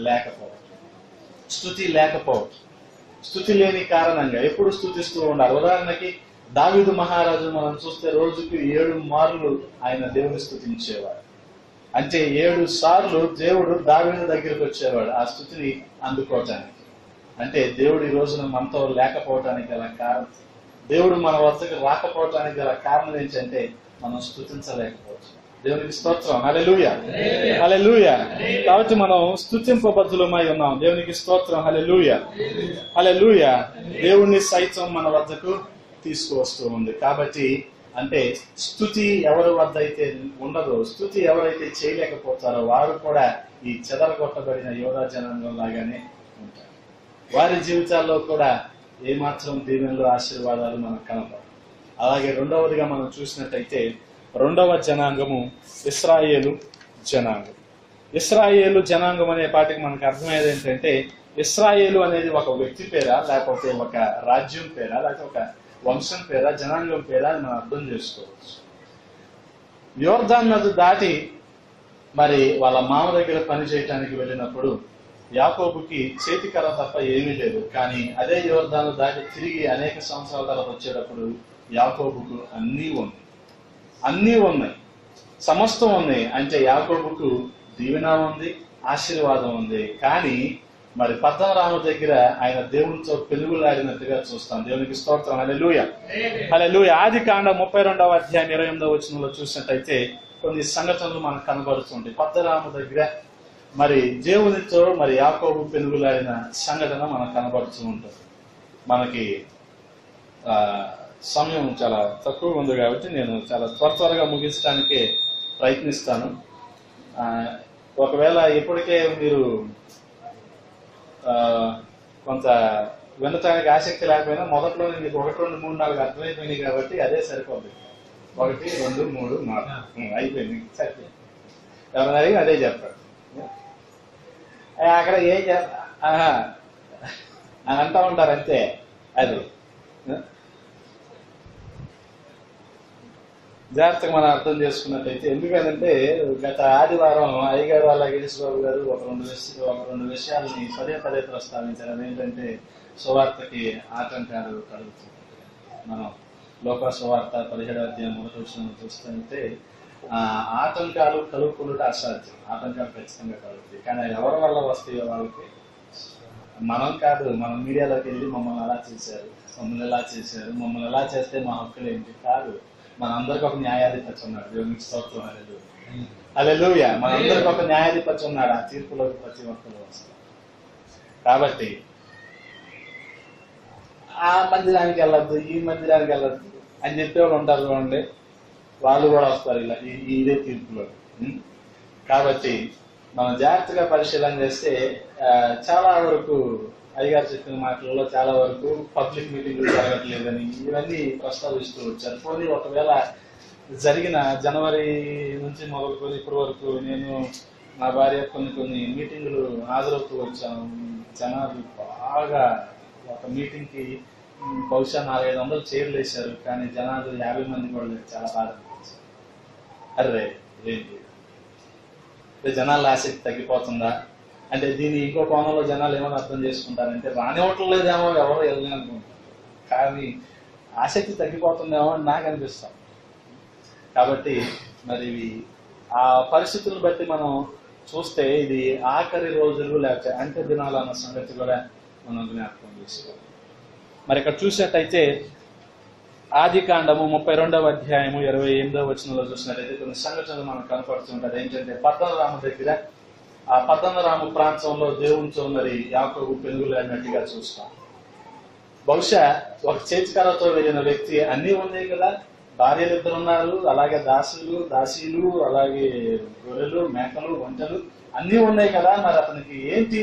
Speaker 1: లేకపోవటం. స్తుతి లేకపోవటం, స్తుతి లేని కారణంగా ఎప్పుడు స్తుతిస్తూ ఉండాలి. ఉదాహరణకి దావీదు మహారాజు మనం చూస్తే రోజుకి 7 మార్లు ఆయన దేవుని స్తుతించేవాడు. అంటే 7 సార్లు దేవుడు దావీదు దగ్గరికి వచ్చేవాడు ఆ స్తుతిని అందుకోవటానికి. అంటే దేవుడు ఈ రోజున మనతో లేకపోవటానికి గల కారణం, దేవుడు మన వద్దకు రాకపోవటానికి గల కారణం ఏంటంటే మనం స్తుతించలేకపోవచ్చు. దేవునికి స్తోత్రం. హల్లెలూయా, హల్లెలూయా. కాబట్టి మనం స్తుతింపబద్ధులమై ఉన్నాం. దేవునికి స్తోత్రం. హల్లెలూయా, హల్లెలూయా. దేవుణ్ణి సైతం మన వద్దకు తీసుకువస్తూ ఉంది. కాబట్టి అంటే స్తుతి ఎవరి వద్ద అయితే ఉండదో, స్తుతి ఎవరైతే చేయలేకపోతారో వారు కూడా ఈ చెదరగొట్టబడిన యోధా జనాంగం లాగానే ఉంటారు. వారి జీవితాల్లో కూడా ఏమాత్రం దీవెనలు, ఆశీర్వాదాలు మనకు కనపడవు. అలాగే రెండవదిగా మనం చూసినట్టయితే రెండవ జనాంగము ఇశ్రాయేలు జనాంగం. ఇశ్రాయేలు జనాంగం అనే పాటికి మనకు అర్థమయ్యేది ఏంటంటే ఇశ్రాయేలు అనేది ఒక వ్యక్తి పేరా, లేకపోతే ఒక రాజ్యం పేరా, లేకపోతే ఒక వంశం పేరా, జనాంగం పేరా అని మనం అర్థం చేసుకోవచ్చు. యోర్దాను నది దాటి మరి వాళ్ళ మామ దగ్గర పని చేయటానికి వెళ్ళినప్పుడు యాకోబుకి చేతికర్ర తప్ప ఏమీ లేదు. కానీ అదే యోర్దాను దాటి తిరిగి అనేక సంవత్సరాల తర్వాత వచ్చేటప్పుడు యాకోబుకు అన్నీ ఉన్నాయి, అన్నీ ఉన్నాయి, సమస్తం ఉన్నాయి. అంటే యాకోబుకు దీవెన ఉంది, ఆశీర్వాదం ఉంది. కానీ మరి పద్దనరాము దగ్గర ఆయన దేవునితో పెనుగులాడినట్టుగా చూస్తాం. దేవునికి స్తోత్రం. హల్లెలూయా, హల్లెలూయా. ఆదికాండం 32వ అధ్యాయం 28వ వచనంలో చూసినట్టయితే కొన్ని సంఘటనలు మనకు కనబడుతుంటాయి. పద్దనరాము దగ్గర మరి దేవునితో మరి యాకోబు పెనుగులాడిన సంఘటన మనకు కనబడుతూ ఉంటుంది. మనకి సమయం చాలా తక్కువ ఉంది కాబట్టి నేను చాలా త్వరగా ముగించడానికే ప్రయత్నిస్తాను. ఒకవేళ ఇప్పటికే మీరు కొంత వినటానికి ఆసక్తి లేకపోయినా మొదట్లోనే మీకు 1, 2, 3, 4 అర్థమైపోయినాయి కాబట్టి అదే సరిపోద్ది. 1, 2, 3, 4 అయిపోయింది, సరిపోయింది. ఎవరైనా అడిగి అదే చెప్తారు. అక్కడ ఏం అని అంటూ ఉంటారు అంతే. అది జాగ్రత్తగా మనం అర్థం చేసుకున్నట్టయితే, ఎందుకంటే గత ఆదివారం అయ్యగారు అలాగే యేసుబాబు గారు ఒక రెండు విషయాలని పదే ప్రస్తావించారు. అదేంటంటే సువార్తకి ఆటంకాలు కలుగుతుంది. మనం లోక సువార్త 17వ అధ్యాయం 1వ వచనం చూస్తుంటే ఆటంకాలు కలుగుకుంటే అసాధ్యం. ఆటంకాలు ఖచ్చితంగా కలుగుతాయి. కానీ ఎవరి వల్ల వస్తాయో వాళ్ళకి మనం కాదు. మనం మీడియాలోకి వెళ్ళి మమ్మల్ని అలా చేశారు, మమ్మల్ని ఎలా చేశారు, మమ్మల్ని ఎలా చేస్తే మా హక్కులు ఏంటి కాదు. మనందరికి ఒక న్యాయాధిపతి ఉన్నాడు. దేవునికి స్తోత్రం. హల్లెలూయా, హల్లెలూయా. మనందరికి ఒక న్యాయాధిపతి ఉన్నాడు. ఆ తీర్పులోకి ప్రతి ఒక్కరు వస్తారు. కాబట్టి ఆ మందిరానికి వెళ్ళొద్దు, ఈ మందిరానికి వెళ్ళొద్దు అని చెప్పేవాళ్ళు ఉంటారు చూడండి, వాళ్ళు కూడా వస్తారు ఇలా ఇదే తీర్పులో. కాబట్టి మనం జాగ్రత్తగా పరిశీలన చేస్తే చాలా వరకు అయ్యగారు చెప్పిన మాటలలో చాలా వరకు పబ్లిక్ మీటింగ్లు జరగట్లేదని ఇవన్నీ ప్రస్తావిస్తూ వచ్చారు. పోనీ ఒకవేళ జరిగిన జనవరి నుంచి మొదలుకొని ఇప్పటి వరకు నేను నా భార్య కొన్ని మీటింగులు హాజరవుతూ వచ్చాను. జనాలు బాగా ఒక మీటింగ్కి బహుశా 400-500 చైర్లు వేశారు. కానీ జనాలు 50 మంది కూడా లేదు. చాలా బాధ అనిపించింది. అర్రే ఏంటి జనాల ఆసక్తి తగ్గిపోతుందా అంటే దీన్ని ఇంకో కోణంలో జనాలు ఏమైనా అర్థం చేసుకుంటారంటే రానివ్వట్లేదేమో, ఎవరో వెళ్ళని అనుకుంటారు. కానీ ఆసక్తి తగ్గిపోతుందేమో అని నాకు అనిపిస్తాం. కాబట్టి మరి ఆ పరిస్థితులను బట్టి మనం చూస్తే ఇది ఆఖరి రోజులు లేకపోతే అంత్య దినాలు అన్న సంగతి కూడా మనం జ్ఞాపకం చేసుకోవాలి. మరి ఇక్కడ చూసినట్టయితే ఆదికాండము 32వ అధ్యాయము 28వ వచనంలో చూసినట్టయితే కొన్ని సంఘటనలు మనకు కనపడుతుంటారు. ఏంటంటే పద్దనరాము దగ్గర, ఆ పద్దనరాము ప్రాంతంలో దేవునితో మరి యాకోబు పెనుగులాడినట్టుగా చూస్తాం. బహుశా ఒక చేతికర్రతో వెళ్ళిన వ్యక్తి అన్ని ఉన్నాయి కదా, భార్యలు ఇద్దరు ఉన్నారు, అలాగే దాసీలు, అలాగే గొర్రెలు, మేకలు, ఒంటెలు అన్ని ఉన్నాయి కదా, మరి అతనికి ఏంటి?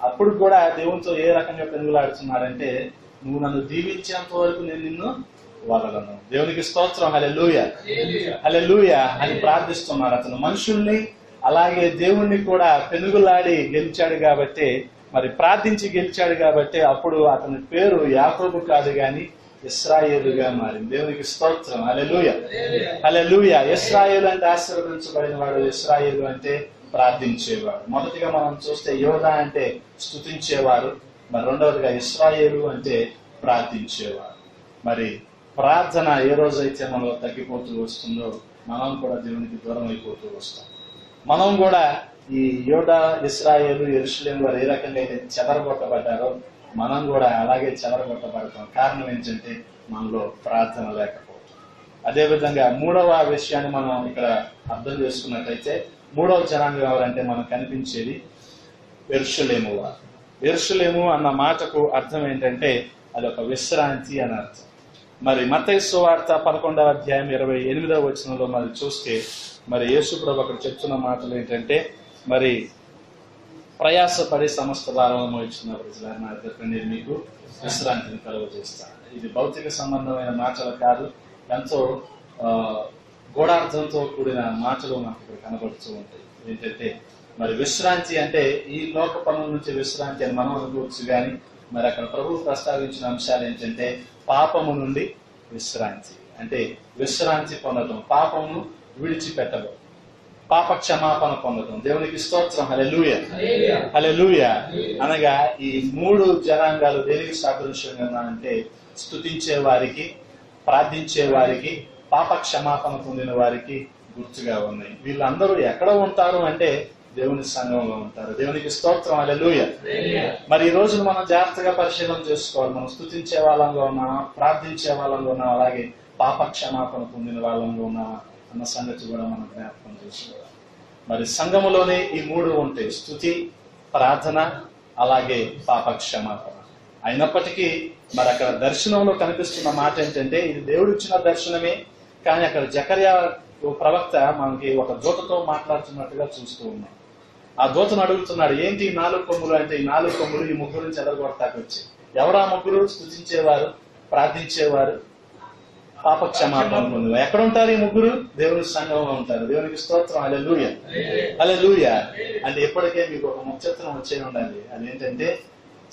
Speaker 1: అప్పుడు కూడా దేవునితో ఏ రకంగా పెనుగులాడుతున్నాడంటే, నువ్వు నన్ను దీవించేంత వరకు నేను నిన్ను వదలను. దేవునికి స్తోత్రం, హల్లెలూయా హల్లెలూయా అని ప్రార్థిస్తున్నాడు. అతను మనుషుల్ని అలాగే దేవుణ్ణి కూడా పెనుగులాడి గెలిచాడు కాబట్టి, మరి ప్రార్థించి గెలిచాడు కాబట్టి అప్పుడు అతని పేరు యాకోబు కాదు గాని ఇశ్రాయేలుగా మారింది. దేవునికి స్తోత్రం, హల్లెలూయా హల్లెలూయా. ఇశ్రాయేలు అంటే ఆశీర్వదించబడిన వాడు, ఇశ్రాయేలు అంటే ప్రార్థించేవాడు. మొదటిగా మనం చూస్తే యోధా అంటే స్తుతించేవారు, మరి రెండవదిగా ఇశ్రాయేలు అంటే ప్రార్థించేవారు. మరి ప్రార్థన ఏ రోజైతే మనలో తగ్గిపోతూ వస్తుందో మనం కూడా దేవునికి దూరం అయిపోతూ వస్తాం. మనం కూడా ఈ యోధా, ఇశ్రాయేలు, యెరూషలేము వారు ఏ రకంగా అయితే చెదరగొట్టబడ్డారో మనం కూడా అలాగే చెదరగొట్టబడతాం. కారణం ఏంటంటే మనలో ప్రార్థన లేకపోవడం. అదేవిధంగా మూడవ విషయాన్ని మనం ఇక్కడ అర్థం చేసుకున్నట్లయితే, మూడవ జనాంగం ఎవరంటే మనకు కనిపించేది యెరూషలేము వారు. యెరూషలేము అన్న మాటకు అర్థం ఏంటంటే అది ఒక విశ్రాంతి అని అర్థం. మరి మత్తయి సువార్త 11వ అధ్యాయం 28వ వచనంలో మరి చూస్తే మరి యేసు ప్రభు అక్కడ చెప్తున్న మాటలు ఏంటంటే, మరి ప్రయాసపడి సమస్త భారం మోయించిన ప్రజలారా నా దగ్గర నేను మీకు విశ్రాంతిని కలుగజేస్తాను. ఇది భౌతిక సంబంధమైన మాటలు కాదు, ఎంతో గూఢార్థంతో కూడిన మాటలు మనకు ఇక్కడ కనబడుతూ ఉంటాయి. ఏంటంటే మరి విశ్రాంతి అంటే ఈ లోక పనుల నుంచి విశ్రాంతి అని మనం అనుకోవచ్చు, కానీ మరి అక్కడ ప్రభువు ప్రస్తావించిన అంశాలు ఏంటంటే పాపము నుండి విశ్రాంతి, అంటే విశ్రాంతి పొందడం, పాపమును విడిచిపెట్టడం, పాప క్షమాపణ పొందడం. దేవునికి స్తోత్రం, హల్లెలూయా హల్లెలూయా. అనగా ఈ మూడు జనాంగాలు దేనికి సాదృశ్యంగా అంటే స్తుతించే వారికి, ప్రార్థించే వారికి, పాప క్షమాపణ పొందిన వారికి గుర్తుగా ఉన్నాయి. వీళ్ళందరూ ఎక్కడ ఉంటారు అంటే దేవుని సంఘంలో ఉంటారు. దేవునికి స్తోత్రం, హల్లెలూయా. మరి ఈ రోజు మనం జాగ్రత్తగా పరిశీలన చేసుకోవాలి. మనం స్తుతించే వాళ్ళంగా ఉన్నామా, ప్రార్థించే వాళ్ళంగా ఉన్నామా, అలాగే పాప క్షమాపణ పొందిన వాళ్ళంగా ఉన్నామా అన్న సంగతి కూడా మనం జ్ఞాపకం చేసుకోవాలి. మరి సంఘములోనే ఈ మూడు ఉంటాయి, స్తుతి, ప్రార్థన, అలాగే పాప క్షమాపణ. అయినప్పటికీ మరి అక్కడ దర్శనంలో కనిపిస్తున్న మాట ఏంటంటే ఇది దేవుడు ఇచ్చిన దర్శనమే, కానీ అక్కడ జకర్యా ప్రవక్త మనకి ఒక దూతతో మాట్లాడుతున్నట్టుగా చూస్తూ ఉన్నాం. ఆ దూతను అడుగుతున్నాడు, ఏంటి ఈ 4 కొమ్ములు అంటే, ఈ 4 కొమ్ములు ఈ ముగ్గురిని చెదరగొడతాకి వచ్చాయి. ఎవరా ముగ్గురు? స్తుతించేవారు, ప్రార్థించేవారు, పాప క్షమాపణ పొందేవారు. ఎక్కడ ఉంటారు ఈ ముగ్గురు? దేవుని సంఘంలో ఉంటారు. దేవునికి స్తోత్రం, హల్లెలూయా హల్లెలూయా. అంటే ఎప్పటికే మీకు ఒక ముఖ్యత్వం వచ్చే ఉండాలి. అదేంటంటే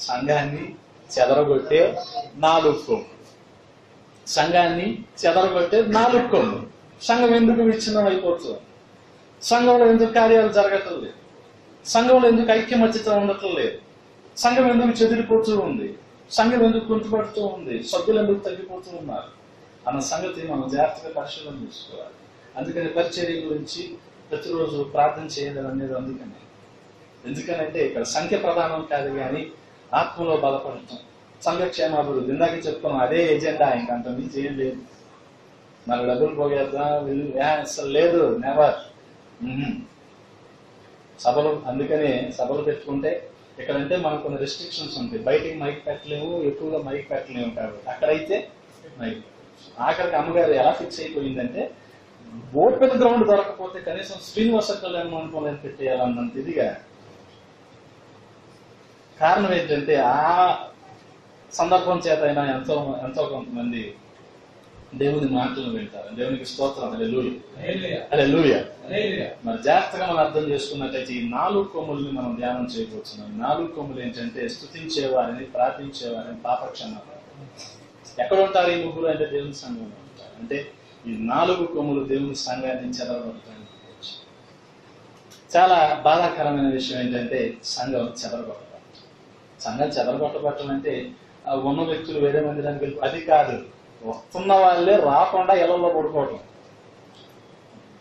Speaker 1: సంఘాన్ని చెదరగొట్టే 4 కొమ్ములు. సంఘాన్ని చెదరగొట్టే 4 కొమ్ములు. సంఘం ఎందుకు విచ్ఛిన్నం అయిపోతుంది? సంఘంలో ఎందుకు కార్యాలు జరగటం లేదు? సంఘంలో ఎందుకు ఐక్యమత్యత ఉండటం లేదు? సంఘం ఎందుకు చెదిరిపోతూ ఉంది? సంఘం ఎందుకు కుంటుపడుతూ ఉంది? సభ్యులు ఎందుకు తగ్గిపోతూ ఉన్నారు అన్న సంగతి మనం జాగ్రత్తగా పరిశీలన చేసుకోవాలి. అందుకని పరిచర్య గురించి ప్రతిరోజు ప్రార్థన చేయాలి అనేది ఎందుకనంటే ఇక్కడ సంఖ్య ప్రధానం కాదు, కానీ ఆత్మలో బలపడటం, సంఘక్షేమాభివృద్ధి. ఇందాక చెప్పుకున్నాం, అదే ఎజెండా, ఇంకంత మించి ఏం లేదు. మరి డబ్బులు పోగేద్దాం అసలు లేదు, నెవర్. సభలు, అందుకనే సభలు పెట్టుకుంటే ఇక్కడంటే మనకు కొన్ని రెస్ట్రిక్షన్స్ ఉంటాయి. బయటికి మైక్ పెట్టలేము, ఎక్కువగా మైక్ పెట్టలేము. కాబట్టి అక్కడైతే మైక్. ఆఖరికి అమ్మగారు ఎలా ఫిక్స్ అయిపోయిందంటే ఓపెన్ గ్రౌండ్ దొరకపోతే కనీసం శ్రీనివాస కళ్యాణ మండపంలో పెట్టేయాలన్నంత ఇదిగా. కారణం ఏంటంటే ఆ సందర్భం చేత అయినా ఎంతో కొంతమంది దేవుని మాటలను వింటారు. దేవునికి స్తోత్రం, హల్లెలూయా హల్లెలూయా. మరి జాగ్రత్తగా మనం అర్థం చేసుకున్నట్లయితే ఈ 4 కొమ్ముల్ని మనం ధ్యానం చేయబోతున్నాం. 4 కొమ్ములు ఏంటంటే స్తుతించేవారిని, ప్రార్థించేవారిని, పాప క్షమాపణ. ఎక్కడ ఉంటారు ఈ ముగ్గురు అంటే దేవుని సంఘంలో ఉంటారు. అంటే ఈ 4 కొమ్ములు దేవుని సంఘాన్ని చెదరగొట్టడానికి. చాలా బాధాకరమైన విషయం ఏంటంటే సంఘం చెదరగొట్టడం. సంఘం చెదరగొట్టబట్టడం అంటే ఉన్న వ్యక్తులు వేరే మందిరానికి వెళ్ళి అది కాదు, వస్తున్న వాళ్ళే రాకుండా ఇళ్లలో పడుకోవటం,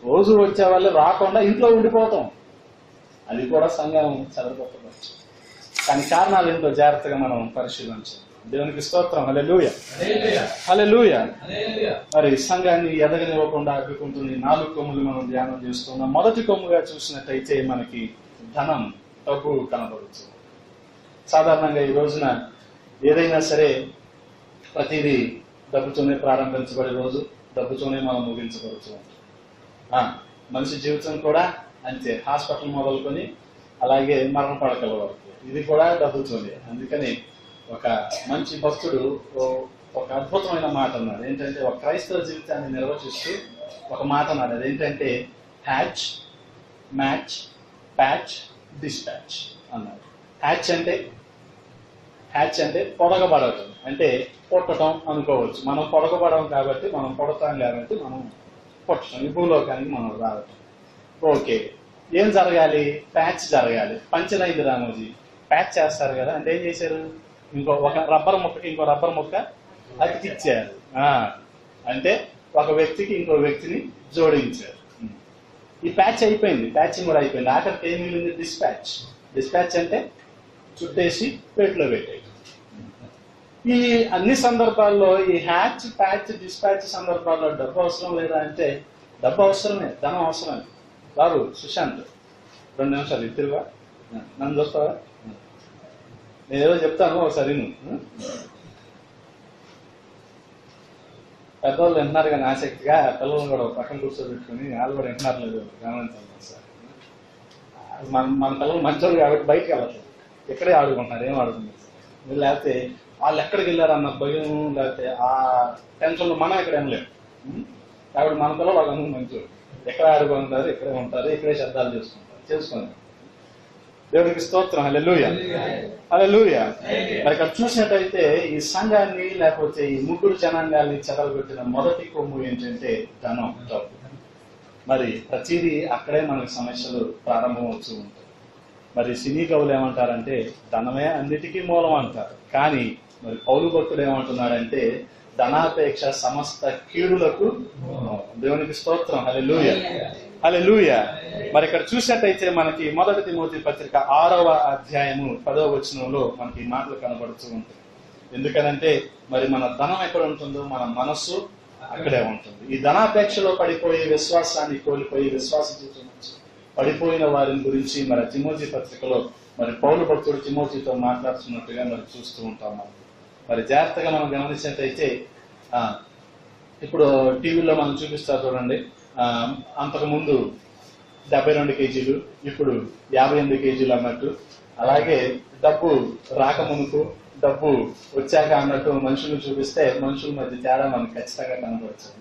Speaker 1: రోజు వచ్చే వాళ్ళే రాకుండా ఇంట్లో ఉండిపోవటం, అది కూడా సంఘం చెదరగొట్టబట్టడం. కానీ కారణాలు ఏంటో జాగ్రత్తగా మనం పరిశీలించాలి. దేవునికి స్తోత్రం. హల్లెలూయా, హల్లెలూయా. మరి సంఘాన్ని ఎదగనివ్వకుండా అడ్డుకుంటున్న 4 కొమ్ములు మనం ధ్యానం చేస్తున్నాం. మొదటి కొమ్ముగా చూసినట్టయితే మనకి ధనం, డబ్బు కనబడుతుంది. సాధారణంగా ఈ రోజున ఏదైనా సరే ప్రతిదీ డబ్బుతోనే ప్రారంభించబడే రోజు, డబ్బుతోనే మనం ముగించబడుతూ ఉంటాం. మనిషి జీవితం కూడా అంతే. హాస్పిటల్ మొదలుకొని అలాగే మరణ పడకల వరకు ఇది కూడా డబ్బుతోనే. అందుకని ఒక మంచి భక్తుడు ఒక అద్భుతమైన మాట అన్నాడు. ఏంటంటే ఒక క్రైస్తవ జీవితాన్ని నిర్వచిస్తూ ఒక మాట అన్నాడు. అదేంటంటే హ్యాచ్, మ్యాచ్, ప్యాచ్, డిస్పాచ్ అన్నాడు. హ్యాచ్ అంటే పొడగబడటం, అంటే పొట్టడం అనుకోవచ్చు. మనం పొడగబడం కాబట్టి, మనం పొడతాం కాబట్టి మనం పొట్టడం, ఈ భూలోకానికి మనం రావటం. ఓకే, ఏం జరగాలి? ప్యాచ్ జరగాలి. పంచలైంది రామోజీ, ప్యాచ్ చేస్తారు కదా అంటే ఏం చేశారు? ఒక రబ్బర్ ముక్క అతికిచ్చారు. అంటే ఒక వ్యక్తికి ఇంకో వ్యక్తిని జోడించారు. ఈ ప్యాచ్ అయిపోయింది, ప్యాచింగ్ కూడా అయిపోయింది. ఆఖరికి ఏం మిగిలింది? డిస్పాచ్. డిస్పాచ్ అంటే చుట్టేసి పెట్లో పెట్టేది. ఈ అన్ని సందర్భాల్లో ఈ హ్యాచ్, ప్యాచ్, డిస్పాచ్ సందర్భాల్లో డబ్బు అవసరం లేదా అంటే డబ్బు అవసరమే, ధనం అవసరమే. బాబు సుశాంత్ 2 నిమిషాలు ఇద్దరుగా నన్ను చూస్తావా? నేను ఏదో చెప్తాను ఒకసారి నువ్వు. పెద్దవాళ్ళు వింటున్నారు కానీ ఆసక్తిగా, పిల్లలను కూడా పక్కన కూర్చోబెట్టుకుని వాళ్ళు కూడా వింటున్నారు లేదు గమనించాలి సార్. మన పిల్లలు మంచోళ్ళు కాబట్టి బయటకు వెళ్ళట్లేదు, ఇక్కడే ఆడుకుంటున్నారు. ఏం ఆడుకుంటారు సార్? లేకపోతే వాళ్ళు ఎక్కడికి వెళ్ళారన్న భయం, లేకపోతే ఆ టెన్షన్లో మనం ఇక్కడ వెళ్ళలేము. కాబట్టి మన పిల్లలు వాళ్ళ మంచోళ్ళు, ఎక్కడ ఆడుకుంటారు, ఇక్కడే ఉంటారు, ఇక్కడే శబ్దాలు చేసుకుంటారు. దేవుడికి స్తోత్రం. హల్లెలూయా, హల్లెలూయా. మరి ఇక్కడ చూసినట్టయితే ఈ సంఘాన్ని లేకపోతే ఈ 3 జనాంగాల్ని చెదరగొట్టిన మొదటి కొమ్ము ఏంటంటే ధనం, డబ్బు. మరి ప్రతిదీ అక్కడే మనకి సమస్యలు ప్రారంభమవుతూ ఉంటాయి. మరి సినీ కవులు ఏమంటారంటే ధనమే అన్నిటికీ మూలం అంటారు. కానీ మరి పౌలు భక్తుడు ఏమంటున్నాడంటే ధనాపేక్ష సమస్త కీడులకు. దేవునికి స్తోత్రం. హల్లెలూయా, హల్లెలూయా. మరి ఇక్కడ చూసినట్టయితే మనకి 1 తిమోతి పత్రిక 6వ అధ్యాయము 10వ వచనంలో మనకి ఈ మాటలు కనబడుతూ ఉంటాయి. ఎందుకనంటే మరి మన ధనం ఎక్కడ ఉంటుందో మన మనస్సు అక్కడే ఉంటుంది. ఈ ధనాపేక్షలో పడిపోయి విశ్వాసాన్ని కోల్పోయి విశ్వాస జీవితం పడిపోయిన వారిని గురించి మరి తిమోతి పత్రికలో మరి పౌలు భక్తుడు తిమోతితో మాట్లాడుతున్నట్టుగా మరి చూస్తూ ఉంటాం. మరి జాగ్రత్తగా మనం గమనించినట్టయితే ఇప్పుడు టీవీలో మనం చూపిస్తారు చూడండి, అంతకు ముందు 72 కేజీలు, ఇప్పుడు 58 కేజీలు అన్నట్టు. అలాగే డబ్బు రాకమునుకు, డబ్బు వచ్చాక అన్నట్టు మనుషులు చూపిస్తే మనుషుల మధ్య తేడా మనకు ఖచ్చితంగా కనపడుతుంది.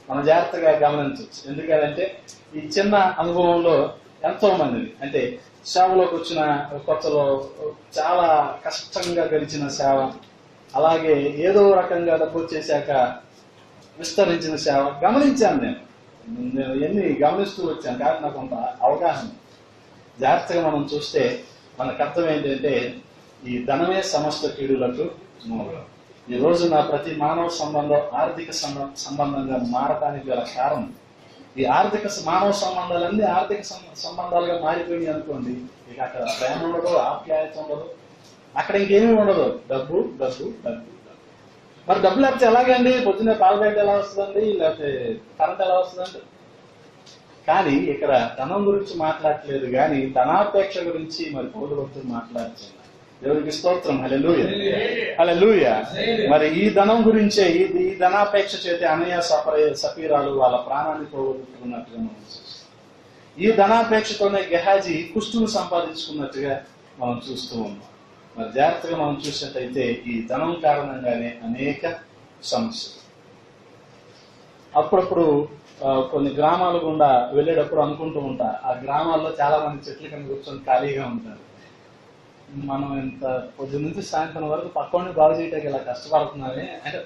Speaker 1: మనం జాగ్రత్తగా గమనించవచ్చు. ఎందుకంటే ఈ చిన్న అనుభవంలో ఎంతో మందిని, అంటే సేవలోకి వచ్చిన కొత్తలో చాలా కష్టంగా గడిచిన సేవ, అలాగే ఏదో రకంగా డబ్బు వచ్చేసాక విస్తరించిన సేవ గమనించాను. నేను ఎన్ని గమనిస్తూ వచ్చాను కాబట్టి నాకు కొంత అవగాహన. జాగ్రత్తగా మనం చూస్తే మనకు అర్థం ఏంటంటే ఈ ధనమే సమస్త కీడులకు మూలం. ఈ రోజున ప్రతి మానవ సంబంధం ఆర్థిక సంబంధంగా మారటానికి గల కారణం ఈ మానవ సంబంధాలన్నీ ఆర్థిక సంబంధాలుగా మారిపోయినాయి అనుకోండి. ఇక అక్కడ ప్రేమ ఉండదు, ఆప్యాయత ఉండదు, అక్కడ ఇంకేమీ ఉండదు. డబ్బు డబ్బు డబ్బు. మరి డబ్బు లేకపోతే ఎలాగండి? పొద్దున్నే పాల ప్యాకెట్ ఎలా వస్తుందండి, లేకపోతే కరెంట్ ఎలా వస్తుందండి? కానీ ఇక్కడ ధనం గురించి మాట్లాడట్లేదు, కానీ ధనాపేక్ష గురించి మరి పౌలు భక్తులు మాట్లాడుతున్నారు. దేవునికి స్తోత్రం. హల్లెలూయా, హల్లెలూయా. మరి ఈ ధనం గురించే, ఈ ధనాపేక్ష చేతే అననీయ సఫీరాలు వాళ్ళ ప్రాణాన్ని పోగొట్టుకున్నట్టుగా మనం చూస్తాం. ఈ ధనాపేక్షతోనే గెహాజీ కుష్టును సంపాదించుకున్నట్టుగా మనం చూస్తూ ఉన్నాం. మరి జాగ్రత్తగా మనం చూసినట్టయితే ఈ ధనం కారణంగానే అనేక సమస్యలు. అప్పుడప్పుడు కొన్ని గ్రామాల గుండా వెళ్ళేటప్పుడు అనుకుంటూ ఉంటా, ఆ గ్రామాల్లో చాలా మంది చెట్లు కింద కూర్చొని ఖాళీగా ఉంటారు. మనం ఇంత పొద్దున్న నుంచి సాయంత్రం వరకు పక్కని బాగు చేయటానికి ఇలా కష్టపడుతున్నామే, అంటే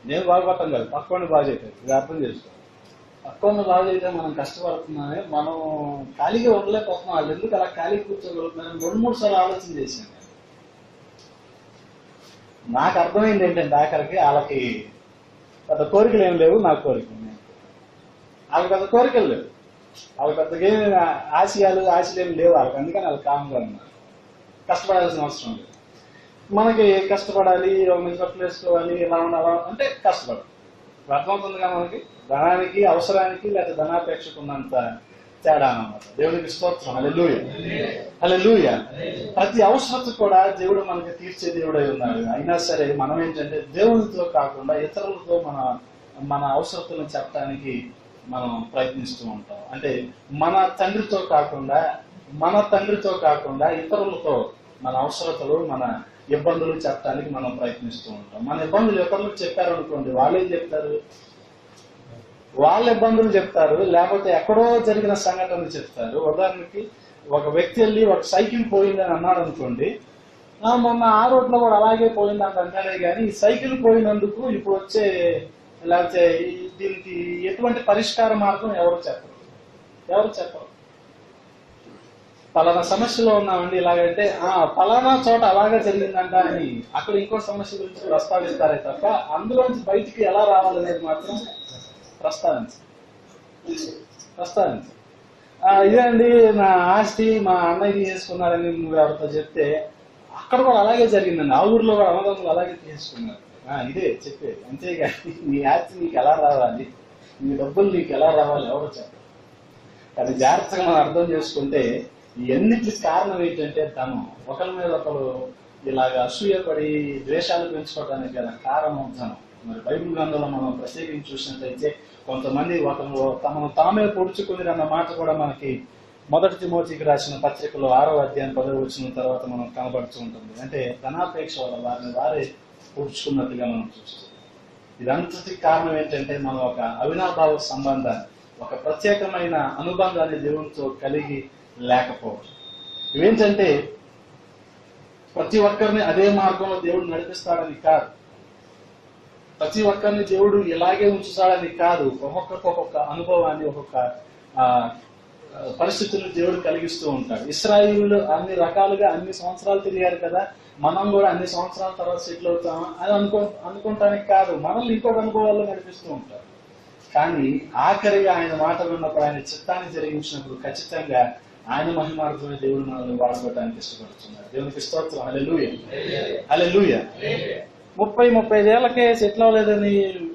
Speaker 1: నేను బాగుపడటం కాదు, పక్కని బాగు చేయటానికి. ఇది అర్థం చేసుకోవాలి. పక్కన బాగు చేయడం మనం కష్టపడుతున్నామే, మనం ఖాళీగా ఉండలేకపోతున్నాం. వాళ్ళు ఎందుకు అలా ఖాళీగా కూర్చోగలుగుతున్నారని 2-3 సార్లు ఆలోచన చేశాను. నాకు అర్థమైంది ఏంటంటే ఆఖరికి వాళ్ళకి పెద్ద కోరికలు ఏం లేవు, నాకు కోరికలు. వాళ్ళకి పెద్ద కోరికలు లేవు, వాళ్ళకి పెద్దగా ఆశయాలు ఆశలేమి లేవు వాళ్ళకి. అందుకని వాళ్ళు కామ్గా ఉన్నారు, కష్టపడాల్సిన అవసరం లేదు. మనకి కష్టపడాలి, ఒక మంచి బట్టలు వేసుకోవాలి, ఇలా ఉండాలి అంటే కష్టపడాలి. అర్థమవుతుందిగా మనకి ధనానికి, అవసరానికి లేదా ధనాపేక్షకు ఉన్నంత తేడా అన్నమాట. దేవునికి స్తోత్రం. హల్లెలూయా, హల్లెలూయా. ప్రతి అవసరత కూడా దేవుడు మనకి తీర్చే దేవుడై ఉన్నాడు. అయినా సరే మనం ఏంటంటే దేవునితో కాకుండా ఇతరులతో మన అవసరతలను చెప్పడానికి మనం ప్రయత్నిస్తూ ఉంటాం. అంటే మన తండ్రితో కాకుండా ఇతరులతో మన అవసరతలు, మన ఇబ్బందులు చెప్పడానికి మనం ప్రయత్నిస్తూ ఉంటాం. మన ఇబ్బందులు ఇతరులకు చెప్పారనుకోండి, వాళ్ళేం చెప్తారు? వాళ్ళ ఇబ్బందులు చెప్తారు, లేకపోతే ఎక్కడో జరిగిన సంఘటనలు చెప్తారు. ఉదాహరణకి ఒక వ్యక్తి వెళ్ళి ఒక సైకిల్ పోయిందని అన్నాడు అనుకోండి, మొన్న ఆ రోడ్లో కూడా అలాగే పోయింది అంటాడే కానీ ఈ సైకిల్ పోయినందుకు ఇప్పుడు వచ్చే లేకపోతే దీనికి ఎటువంటి పరిష్కార మార్గం ఎవరు చెప్పరు. పలానా సమస్యలో ఉన్నామండి ఇలాగంటే పలానా చోట అలాగే జరిగిందంట అని అక్కడ ఇంకో సమస్య గురించి ప్రస్తావిస్తారే తప్ప అందులోంచి బయటికి ఎలా రావాలనేది మాత్రం ప్రస్తావించు. ఇదే అండి నా ఆస్తి మా అన్నయ్య తీసుకున్నాడని నువ్వు ఎవరితో చెప్తే అక్కడ కూడా అలాగే జరిగిందండి, ఆ ఊర్లో కూడా అన్నదమ్ములు అలాగే తీసుకున్నారు. ఇదే చెప్పేది. అంతేగాని నీ ఆస్తి నీకు ఎలా రావాలి, నీ డబ్బులు నీకు ఎలా రావాలి ఎవరు చెప్పరు. అది జాగ్రత్తగా మనం అర్థం చేసుకుంటే ఇవన్నిటికి కారణం ఏంటంటే ధనం. ఒకరి మీద ఒకరు ఇలాగ అసూయపడి ద్వేషాలు పెంచుకోవడానికి గల కారణం ధనం. మరి బైబిల్ గ్రంథంలో మనం ప్రత్యేకించి చూసినట్లయితే కొంతమంది ఒకరు తమను తామే పొడుచుకుని అన్న మాట కూడా మనకి 1 తిమోతికి రాసిన పత్రికలో 6వ అధ్యాయం 10వ వచనం తర్వాత మనం కనబడుతూ ఉంటుంది. అంటే ధనాపేక్ష వల్ల వారిని వారే పొడుచుకున్నట్టుగా మనం చూస్తాం. ఇదంతటికి కారణం ఏంటంటే మనం ఒక అవినాభావ సంబంధాన్ని, ఒక ప్రత్యేకమైన అనుబంధాన్ని దేవునితో కలిగి లేకపోవడం. ఇవేంటంటే ప్రతి ఒక్కరిని అదే మార్గంలో దేవుడు నడిపిస్తాడని కాదు, ప్రతి ఒక్కరిని దేవుడు ఇలాగే ఉంచుతాడని కాదు. ఒక్కొక్కరికి ఒక్కొక్క అనుభవాన్ని, ఒక్కొక్క పరిస్థితులను దేవుడు కలిగిస్తూ ఉంటాడు. ఇశ్రాయేలు అన్ని రకాలుగా అన్ని సంవత్సరాలు తిరిగారు కదా, మనం కూడా అన్ని సంవత్సరాల తర్వాత సెటిల్ అవుతామా అని అనుకుంటానికి కాదు, మనల్ని ఇంకొక అనుభవాల్లో నడిపిస్తూ ఉంటారు. కానీ ఆఖరిగా ఆయన మాట విన్నప్పుడు, ఆయన చిత్తాన్ని జరిగించినప్పుడు ఖచ్చితంగా ఆయన మహిమార్థమే దేవుడు మనల్ని వాడుకోవడానికి ఇష్టపడుతున్నాడు. దేవునికి స్తోత్రం. హల్లెలూయా, హల్లెలూయా. 30-35 ఏళ్లకే సెటిల్ అవ్వలేదని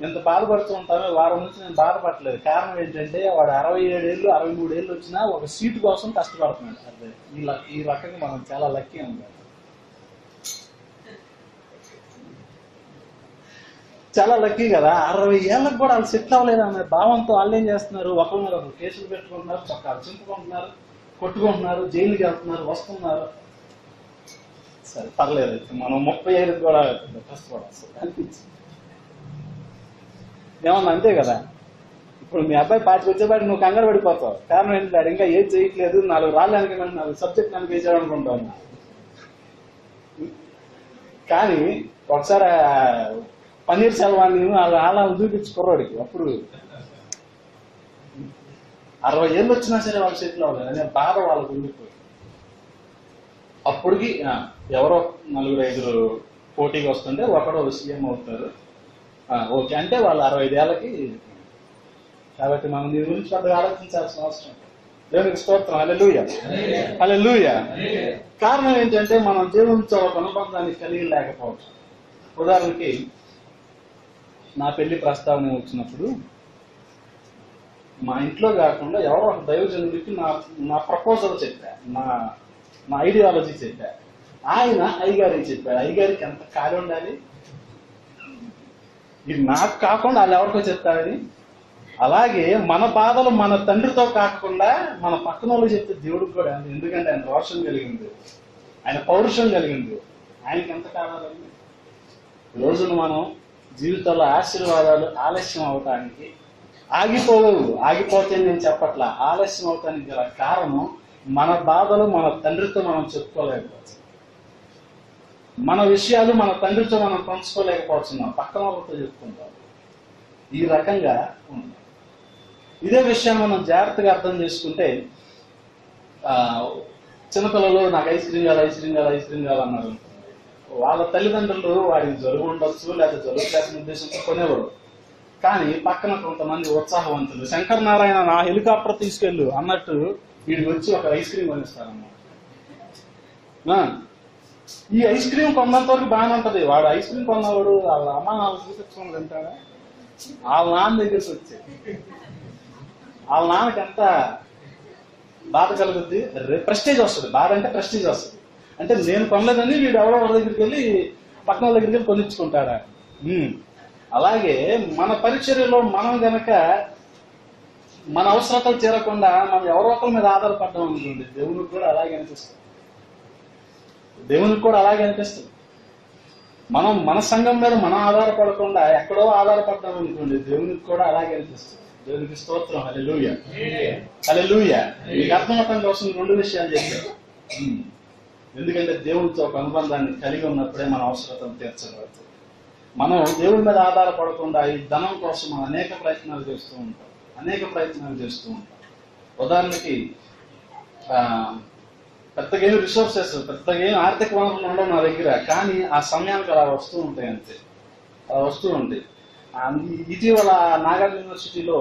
Speaker 1: ఎంత బాధపడుతూ ఉంటామో వారం నుంచి నేను బాధపడలేదు. కారణం ఏంటంటే వాడు 67 ఏళ్ళు 63 ఏళ్ళు వచ్చినా ఒక సీటు కోసం కష్టపడుతున్నాడు. అదే ఈ రకంగా మనం చాలా లక్కీ ఉన్నాం, చాలా లక్కీ కదా. 60 ఏళ్ళకి కూడా వాళ్ళు సెటిల్ అవ్వలేదు అనే భావంతో వాళ్ళు ఏం చేస్తున్నారు, ఒకరు కేసులు పెట్టుకుంటున్నారు, చొక్కాలు చింపుకుంటున్నారు, కొట్టుకుంటున్నారు, జైలుకి వెళ్తున్నారు, వస్తున్నారు. సరే పర్లేదు, మనం 35 కూడా కష్టపడాల్సి అనిపించింది. ఏమన్నా అంతే కదా. ఇప్పుడు మీ అబ్బాయి 5 వచ్చేపాటి నువ్వు కంగారు పడిపోతావు. కారణం ఏంటంటే ఇంకా ఏం చేయట్లేదు, 4 రాళ్ళకి 4 సబ్జెక్ట్ నాకు వేసాడు అనుకుంటాను. కానీ ఒకసారి పన్నీర్ సెల్వాన్ని ఆలాలు చూపించి కుర్రాడికి అప్పుడు 60 ఏళ్ళు వచ్చినా సరే వాళ్ళు సెటిల్ అవ్వలేదు అనే బాధ వాళ్ళకు ఉండిపోయింది. అప్పటికి ఎవరో 4-5 పోటీకి వస్తుంటే ఒకడో సీఎం అవుతారు. ఓకే అంటే వాళ్ళు 65 ఏళ్ళకి. కాబట్టి మనం దీని గురించి పెద్దగా ఆలోచించాల్సిన అవసరం. దేవునికి స్తోత్రం. హల్లెలూయా, హల్లెలూయా. కారణం ఏంటంటే మనం దేవునితో ఒక అనుబంధాన్ని కలిగి లేకపోవచ్చు. ఉదాహరణకి నా పెళ్లి ప్రస్తావన వచ్చినప్పుడు మా ఇంట్లో కాకుండా ఎవరో ఒక దైవజనుడికి నా ప్రపోజల్ చెప్పా, నా ఐడియాలజీ చెప్పా. ఆయన అయ్యగారికి చెప్పాడు. అయ్యగారికి ఎంత ఖాళీ ఉండాలి, ఇది నాకు కాకుండా వాళ్ళు ఎవరికో చెప్తారని. అలాగే మన బాధలు మన తండ్రితో కాకుండా మన పక్కన వాళ్ళు చెప్తే దేవుడికి కూడా, ఎందుకంటే ఆయన రోషం కలిగింది, ఆయన పౌరుషం కలిగింది, ఆయనకి ఎంత కావాలండి. ఈ రోజున మనం జీవితంలో ఆశీర్వాదాలు ఆలస్యం అవటానికి ఆగిపోతే నేను చెప్పట్లా, ఆలస్యం అవటానికి గల కారణం మన బాధలు మన తండ్రితో మనం చెప్పుకోలేకపోవచ్చు, మన విషయాలు మన తండ్రితో మనం పంచుకోలేకపోతున్నాం, పక్కన వాళ్ళతో చెప్పుకుంటాం. ఈ రకంగా ఉంది. ఇదే విషయాన్ని మనం జాగ్రత్తగా అర్థం చేసుకుంటే, చిన్నపిల్లలు నాకు ఐస్ క్రీమ్ కావాలన్నారు. వాళ్ళ తల్లిదండ్రులు వాడికి జలుబు ఉండొచ్చు లేదా జలుబు చేసిన ఉద్దేశంతో కొనేవాడు. కానీ పక్కన కొంతమంది ఉత్సాహవంతులు శంకర్ నారాయణ నా హెలికాప్టర్ తీసుకెళ్ళు అన్నట్టు వీడికి వచ్చి ఒక ఐస్ క్రీమ్ కొనిస్తారన్నమాట. ఈ ఐస్ క్రీమ్ కొన్నంత వరకు బాగానే ఉంటది. వాడు ఐస్ క్రీమ్ కొన్నవాడు వాళ్ళ అమ్మ నాన్న చూపించుకుని తింటాడా? వాళ్ళ నాన్న దగ్గరికి వచ్చి వాళ్ళ నాన్నకి ఎంత బాధ కలుగుద్ది, ప్రెస్టేజ్ వస్తుంది. బాధ అంటే ప్రెస్టేజ్ వస్తుంది. అంటే నేను కొనలేదని వీడు ఎవరో వాళ్ళ దగ్గరికి వెళ్ళి పక్కన వాళ్ళ దగ్గరికి వెళ్ళి కొనిచ్చుకుంటాడా? అలాగే మన పరిచర్యలో మనం గనక మన అవసరతలు చేరకుండా మనం ఎవరో ఒకరి మీద ఆధారపడ్డాం అనుకోండి, దేవునికి కూడా అలాగే అనిపిస్తుంది. దేవునికి కూడా అలాగే అనిపిస్తుంది. మనం మన సంఘం మీద మనం ఆధారపడకుండా ఎక్కడో ఆధారపడ్డాం అనుకోండి, దేవునికి కూడా అలాగే అనిపిస్తుంది. దేవునికి స్తోత్రం. హల్లెలూయా, హల్లెలూయా. మీకు అర్థమవటం కోసం 2 విషయాలు చెప్పారు. ఎందుకంటే దేవుడితో ఒక అనుబంధాన్ని కలిగి ఉన్నప్పుడే మన అవసరతను తీర్చగలుగుతాం. మనం దేవుడి మీద ఆధారపడకుండా ఈ ధనం కోసం మనం అనేక ప్రయత్నాలు చేస్తూ ఉంటాం. ఉదాహరణకి పెద్దగా ఏమి రిసోర్సెస్, పెద్దగా ఏమి ఆర్థిక వనరులు ఉండవు నా దగ్గర, కానీ ఆ సమయానికి అలా వస్తూ ఉంటాయి. అంతే, అలా వస్తూ ఉంటాయి. ఇటీవల నాగార్జున యూనివర్సిటీలో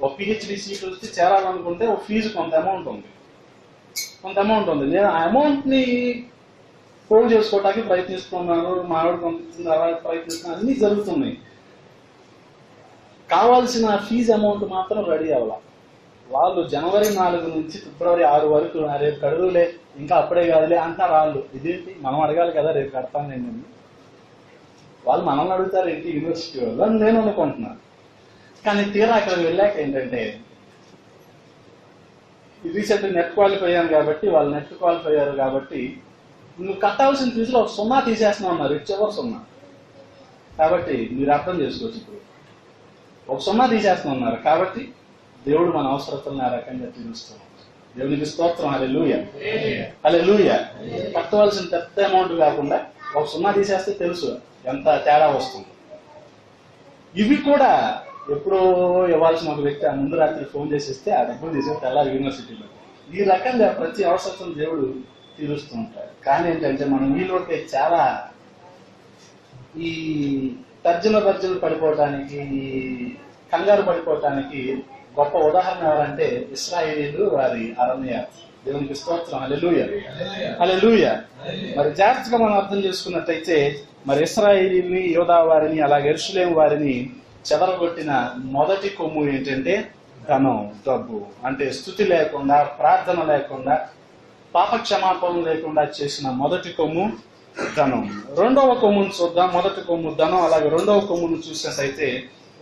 Speaker 1: ఒక పిహెచ్డి సీట్ వచ్చి చేరాలనుకుంటే ఒక ఫీజు కొంత అమౌంట్ ఉంది. నేను ఆ అమౌంట్ ని పోగు చేసుకోవడానికి ప్రయత్నిస్తున్నాను. మావిడ పంపిస్తుంది, అలా ప్రయత్నిస్తున్నాను, అన్ని జరుగుతున్నాయి. కావాల్సిన ఫీజు అమౌంట్ మాత్రం రెడీ అవ్వాల. వాళ్ళు జనవరి 4 నుంచి ఫిబ్రవరి 6 వరకు రేపు కడుగులే, ఇంకా అప్పుడే కాదులే అంటారు వాళ్ళు. ఇదేంటి, మనం అడగాలి కదా, రేపు కడతాను నేను. వాళ్ళు మనల్ని అడుగుతారు ఏంటి యూనివర్సిటీ వాళ్ళు అని నేను అనుకుంటున్నాను. కానీ తీరా అక్కడికి వెళ్ళాక ఏంటంటే, రీసెంట్ నెట్ క్వాలిఫై అయ్యాను కాబట్టి వాళ్ళు నెట్ క్వాలిఫై అయ్యారు కాబట్టి నువ్వు కట్టాల్సిన ఫీజులో ఒక 0 తీసేస్తున్నావు అన్నారు. ఇచ్చేవారు 0. కాబట్టి మీరు అర్థం చేసుకోవచ్చు, ఇప్పుడు ఒక 0 తీసేస్తున్నారు. కాబట్టి దేవుడు మన అవసరతలను ఆ రకంగా తీరుస్తున్నాడు. దేవునికి స్తోత్రం. హల్లెలూయా, హల్లెలూయా. కట్టవలసిన పెద్ద అమౌంట్ కాకుండా ఒక 0 తీసేస్తే తెలుసు ఎంత తేడా వస్తుంది. ఇవి కూడా ఎప్పుడో ఇవ్వాల్సిన ఒక వ్యక్తి ఆ ముందు రాత్రి ఫోన్ చేసేస్తే ఆ డబ్బులు తీసేస్తే తెల్లారి యూనివర్సిటీలో. ఈ రకంగా ప్రతి అవసరం దేవుడు తీరుస్తూ ఉంటాడు. కానీ ఏంటంటే మనం వీళ్ళకి చాలా ఈ తర్జన పడిపోవటానికి, ఈ కంగారు పడిపోవటానికి గొప్ప ఉదాహరణ ఎవరంటే ఇశ్రాయేలీయులు, వారి అరణ్య. దేవునికి స్తోత్రం. హల్లెలూయా, హల్లెలూయా. మరి జాగ్రత్తగా మనం అర్థం చేసుకున్నట్టయితే, మరి ఇశ్రాయేలీయుల్ని, యోధా వారిని, అలాగే యెరూషలేము వారిని చెదరగొట్టిన మొదటి కొమ్ము ఏంటంటే ధనం, డబ్బు. అంటే స్తుతి లేకుండా, ప్రార్థన లేకుండా, పాప క్షమాపణ లేకుండా చేసిన మొదటి కొమ్ము ధనం. రెండవ కొమ్మును చూద్దాం. మొదటి కొమ్ము ధనం, అలాగే రెండవ కొమ్మును చూసినట్టయితే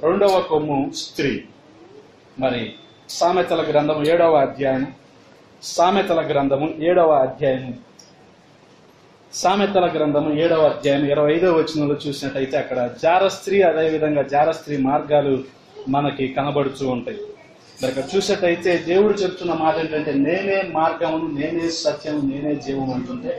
Speaker 1: రెండవ కొమ్ము స్త్రీ. మరి సామెతల గ్రంథము 7వ అధ్యాయం, సామెతల గ్రంథము 7వ అధ్యాయం 25వ వచనంలో చూసినట్టయితే అక్కడ జార స్త్రీ, అదేవిధంగా జార స్త్రీ మార్గాలు మనకి కనబడుతూ ఉంటాయి. మరి ఇక్కడ చూసినట్టయితే దేవుడు చెప్తున్న మాట ఏంటంటే, నేనే మార్గమును, నేనే సత్యము, నేనే జీవము అంటుంటే,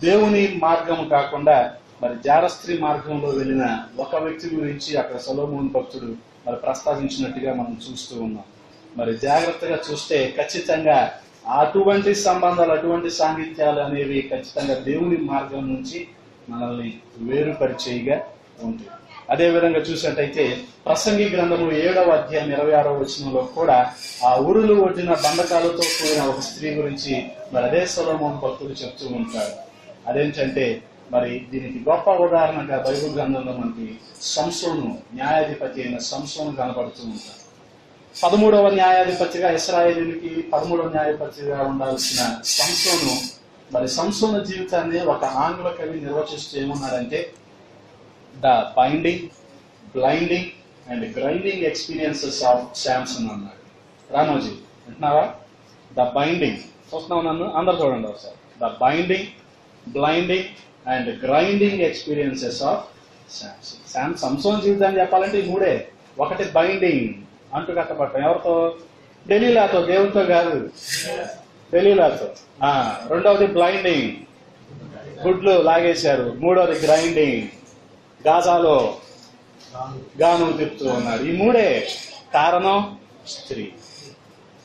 Speaker 1: దేవుని మార్గము కాకుండా మరి జార స్త్రీ మార్గంలో వెళ్ళిన ఒక వ్యక్తి గురించి అక్కడ సొలొమోను భక్తుడు మరి ప్రస్తావించినట్టుగా మనం చూస్తూ ఉన్నాం. మరి జాగ్రత్తగా చూస్తే ఖచ్చితంగా అటువంటి సంబంధాలు, అటువంటి సాంగిత్యాలు అనేవి ఖచ్చితంగా దేవుని మార్గం నుంచి మనల్ని వేరుపరిచేయిగా ఉంటాయి. అదేవిధంగా చూసినట్టయితే ప్రసంగి గ్రంథము 7వ అధ్యాయం 26వ వచనంలో కూడా ఆ ఊరులు ఒడ్డిన బంధకాలతో కూడిన ఒక స్త్రీ గురించి మరి అదే సొలొమోను భక్తులు చెప్తూ ఉంటారు. అదేంటంటే మరి దీనికి గొప్ప ఉదాహరణగా బైబిల్ గ్రంథంలో మనకి సంసోను, న్యాయాధిపతి అయిన సంసోను కనబడుతూ ఉంటారు. 13వ న్యాయాధిపతిగా, ఇశ్రాయేలీయులకి 13వ న్యాయాధిపతిగా ఉండాల్సిన సంసోను, మరి సంసోను జీవితాన్ని ఒక ఆంగ్ల కవి నిర్వచిస్తూ ఏమన్నాడంటే, the binding, blinding and grinding experiences of Samson అన్నాడు. రామోజీ వింటున్నావా? ద బైండింగ్, చూస్తున్నావు నన్ను? అందరు చూడండి ఒకసారి. The binding, blinding and grinding experiences of Samson. Samson జీవితాన్ని చెప్పాలంటే ఈ మూడే. ఒకటి బైండింగ్, అంటు కట్టబట్టం. ఎవరితో? డెలీలాతో, దేవునితో కాదు, డెలీలాతో. రెండవది బ్లైండింగ్, గుడ్లు లాగేశారు. మూడవది గ్రైండింగ్, గాజాలో గాను తిప్పుతూ ఉన్నాడు. ఈ మూడే. కారణం స్త్రీ,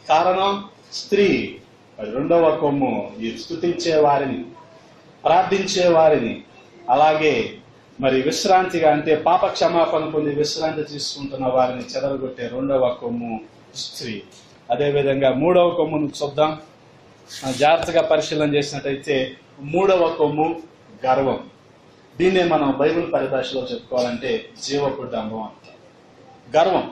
Speaker 1: కారణం స్త్రీ. రెండవ కొమ్ము ఈ స్తుతించే వారిని, ప్రార్థించే వారిని, అలాగే మరి విశ్రాంతిగా అంటే పాప క్షమాపణ పొంది విశ్రాంతి తీసుకుంటున్న వారిని చెదరగొట్టే రెండవ కొమ్ము స్త్రీ. అదేవిధంగా మూడవ కొమ్మును చూద్దాం. జాగ్రత్తగా పరిశీలన చేసినట్టయితే మూడవ కొమ్ము గర్వం. దీన్నే మనం బైబిల్ పరిభాషలో చెప్పుకోవాలంటే జీవపు డంబం అంటాం. గర్వం.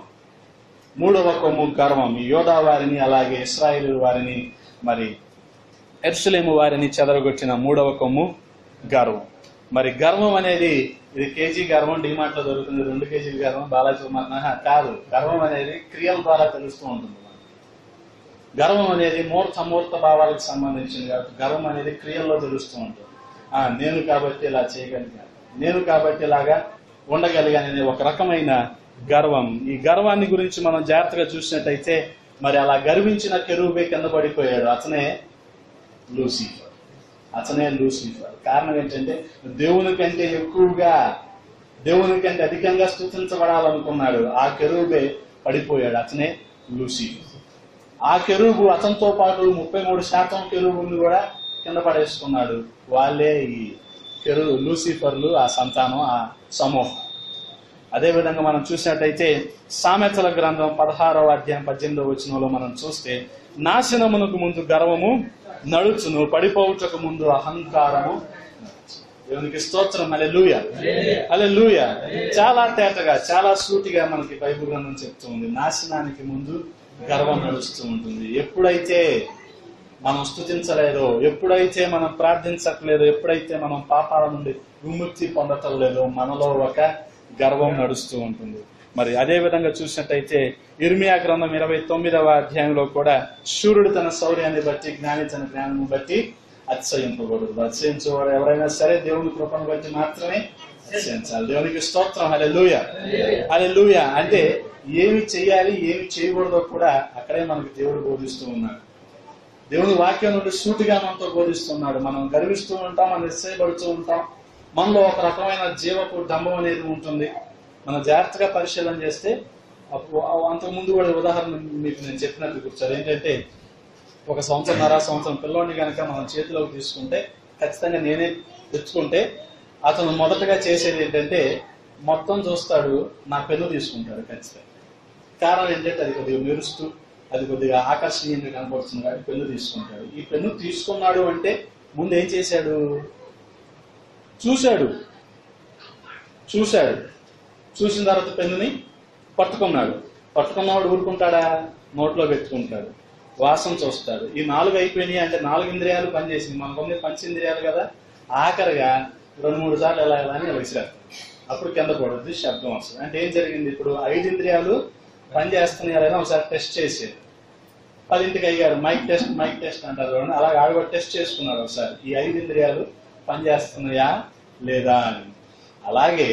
Speaker 1: మూడవ కొమ్ము గర్వం. ఈ యోధా వారిని అలాగే ఇశ్రాయేలు వారిని మరి యెరూషలేము వారిని చెదరగొట్టిన మూడవ కొమ్ము గర్వం. మరి గర్వం అనేది ఇది కేజీ గర్వం డిమార్ట్ లో దొరుకుతుంది, 2 కేజీల గర్వం బాలాజీ కాదు. గర్వం అనేది క్రియల ద్వారా తెలుస్తూ ఉంటుంది. గర్వం అనేది మూర్త భావాలకు సంబంధించింది కాబట్టి గర్వం అనేది క్రియల్లో తెలుస్తూ ఉంటుంది. నేను కాబట్టి ఇలా చేయగలిగాను, నేను కాబట్టి ఇలాగా ఉండగలిగాననే ఒక రకమైన గర్వం. ఈ గర్వాన్ని గురించి మనం జాగ్రత్తగా చూసినట్టయితే మరి అలా గర్వించిన కెరూబే కింద పడిపోయాడు. అతనే లూసిఫర్. కారణం ఏంటంటే దేవుని కంటే ఎక్కువగా, దేవుని కంటే అధికంగా స్తుతించబడాలనుకున్నాడు. ఆ కెరూబే పడిపోయాడు. అతనే లూసిఫర్. ఆ కెరూబు అతనితో పాటు 33% కెరూబుని కూడా కింద పడేసుకున్నాడు. వాళ్ళే ఈ లూసిఫర్లు, ఆ సంతానం, ఆ సమూహం. అదేవిధంగా మనం చూసినట్టయితే సామెతల గ్రంథం 16వ అధ్యాయం 18వ వచనంలో మనం చూస్తే నాశనమునకు ముందు గర్వము నడుచును, పడిపోవుటకు ముందు అహంకారము. దేవునికి స్తోత్రం. హల్లెలూయా, హల్లెలూయా. చాలా తేటగా, చాలా సూటిగా మనకి బైబిల్ గ్రంథం చెప్తూ ఉంది. నాశనానికి ముందు గర్వం నడుస్తూ ఉంటుంది. ఎప్పుడైతే మనం స్తుతించలేదో, ఎప్పుడైతే మనం ప్రార్థించట్లేదో, ఎప్పుడైతే మనం పాపాల నుండి విముక్తి పొందటం లేదో మనలో ఒక గర్వం నడుస్తూ ఉంటుంది. మరి అదే విధంగా చూసినట్టయితే ఇర్మియా గ్రంథం 29వ అధ్యాయంలో కూడా శూరుడు తన శౌర్యాన్ని బట్టి, జ్ఞాని తన జ్ఞానాన్ని బట్టి అతిశయింపకూడదు. అతిశయించేవాడు ఎవరైనా సరే దేవుని కృపను బట్టి మాత్రమే అతిశయించాలి. దేవునికి స్తోత్రం. హల్లెలూయా, హల్లెలూయా. అంటే ఏమి చేయాలి, ఏమి చేయకూడదో కూడా అక్కడే మనకు దేవుడు బోధిస్తూ ఉన్నాడు. దేవుని వాక్యం నుండి సూటిగా మనతో బోధిస్తున్నాడు. మనం గర్విస్తూ ఉంటాం, మనం నిశ్చయపడుతూ ఉంటాం. మనలో ఒక రకమైన జీవపు డంబం అనేది ఉంటుంది. మనం జాగ్రత్తగా పరిశీలన చేస్తే అంతకుముందు కూడా ఉదాహరణ మీకు నేను చెప్పినట్టు కూర్చోరు. ఏంటంటే ఒక సంవత్సరం పిల్లోడిని కనుక మనం చేతిలోకి తీసుకుంటే, ఖచ్చితంగా నేనే తెచ్చుకుంటే అతను మొదటగా చేసేది ఏంటంటే మొత్తం చూస్తాడు, నా పెన్ను తీసుకుంటాడు ఖచ్చితంగా. కారణం ఏంటంటే అది కొద్దిగా మెరుస్తూ, అది కొద్దిగా ఆకర్షణీయంగా కనపడుతుంది కాబట్టి పెన్ను తీసుకుంటాడు. ఈ పెన్ను తీసుకున్నాడు అంటే ముందు ఏం చేశాడు? చూశాడు. చూసిన తర్వాత పెన్నుని పట్టుకున్నాడు. పట్టుకున్నవాడు ఊరుకుంటాడా? నోట్లో పెట్టుకుంటాడు, వాసన చూస్తాడు. ఈ 4 అయిపోయినాయి అంటే 4 ఇంద్రియాలు పనిచేసింది. మనకు పంచేంద్రియాలు కదా. ఆఖరిగా 2-3 సార్లు ఎలా అని విసిరారు. అప్పుడు కింద పడుద్ది, శబ్దం వస్తుంది. అంటే ఏం జరిగింది? ఇప్పుడు 5 ఇంద్రియాలు పనిచేస్తున్నాయని ఒకసారి టెస్ట్ చేసేది. 10ంటికి అయ్యాడు, మైక్ టెస్ట్ అంటారు. అలాగే ఆడు కూడా టెస్ట్ చేసుకున్నాడు ఒకసారి, ఈ 5 ఇంద్రియాలు పనిచేస్తున్నాయా లేదా అని. అలాగే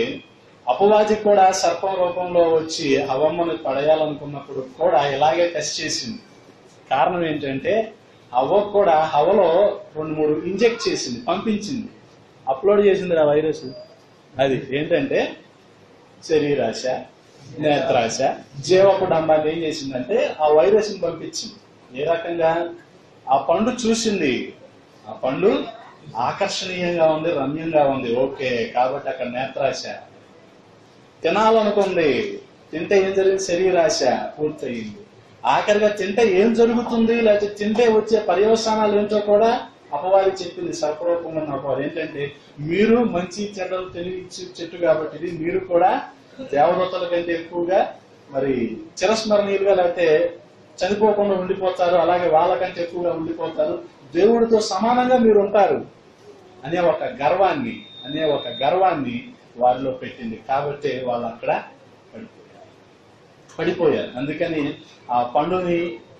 Speaker 1: అపవాది కూడా సర్పం రూపంలో వచ్చి హవమ్మను పడేయాలనుకున్నప్పుడు కూడా ఇలాగే టెస్ట్ చేసింది. కారణం ఏంటంటే హవలో 2-3 ఇంజెక్ట్ చేసింది, పంపించింది, అప్లోడ్ చేసింది ఆ వైరస్. అది ఏంటంటే శరీరాశ, నేత్రాశ, జీవపు డంబాన్ని ఏం చేసిందంటే ఆ వైరస్ ని పంపించింది. ఏ రకంగా? ఆ పండు చూసింది, ఆ పండు ఆకర్షణీయంగా ఉంది, రమ్యంగా ఉంది, ఓకే, కాబట్టి అక్కడ నేత్రాశ. తినాలనుకుంది, తింటే ఏం జరిగింది? శరీరాశ పూర్తయింది. ఆఖరిగా తింటే ఏం జరుగుతుంది, లేకపోతే తింటే వచ్చే పర్యవసానాలు ఏంటో కూడా అపవాది చెప్పింది. సర్పరూపంగా ఉన్న అపవాది ఏంటంటే మీరు మంచి చెడ్డలు తెలియచి చెట్టు కాబట్టి ఇది మీరు కూడా దేవదూతల కంటే ఎక్కువగా మరి చిరస్మరణీయులుగా, లేకపోతే చనిపోకుండా ఉండిపోతారు, అలాగే వాళ్ళకంటే ఎక్కువగా ఉండిపోతారు, దేవుడితో సమానంగా మీరు ఉంటారు అనే ఒక గర్వాన్ని వారిలో పెట్టింది. కాబట్టి వాళ్ళు అక్కడ పడిపోయారు. అందుకని ఆ పండుని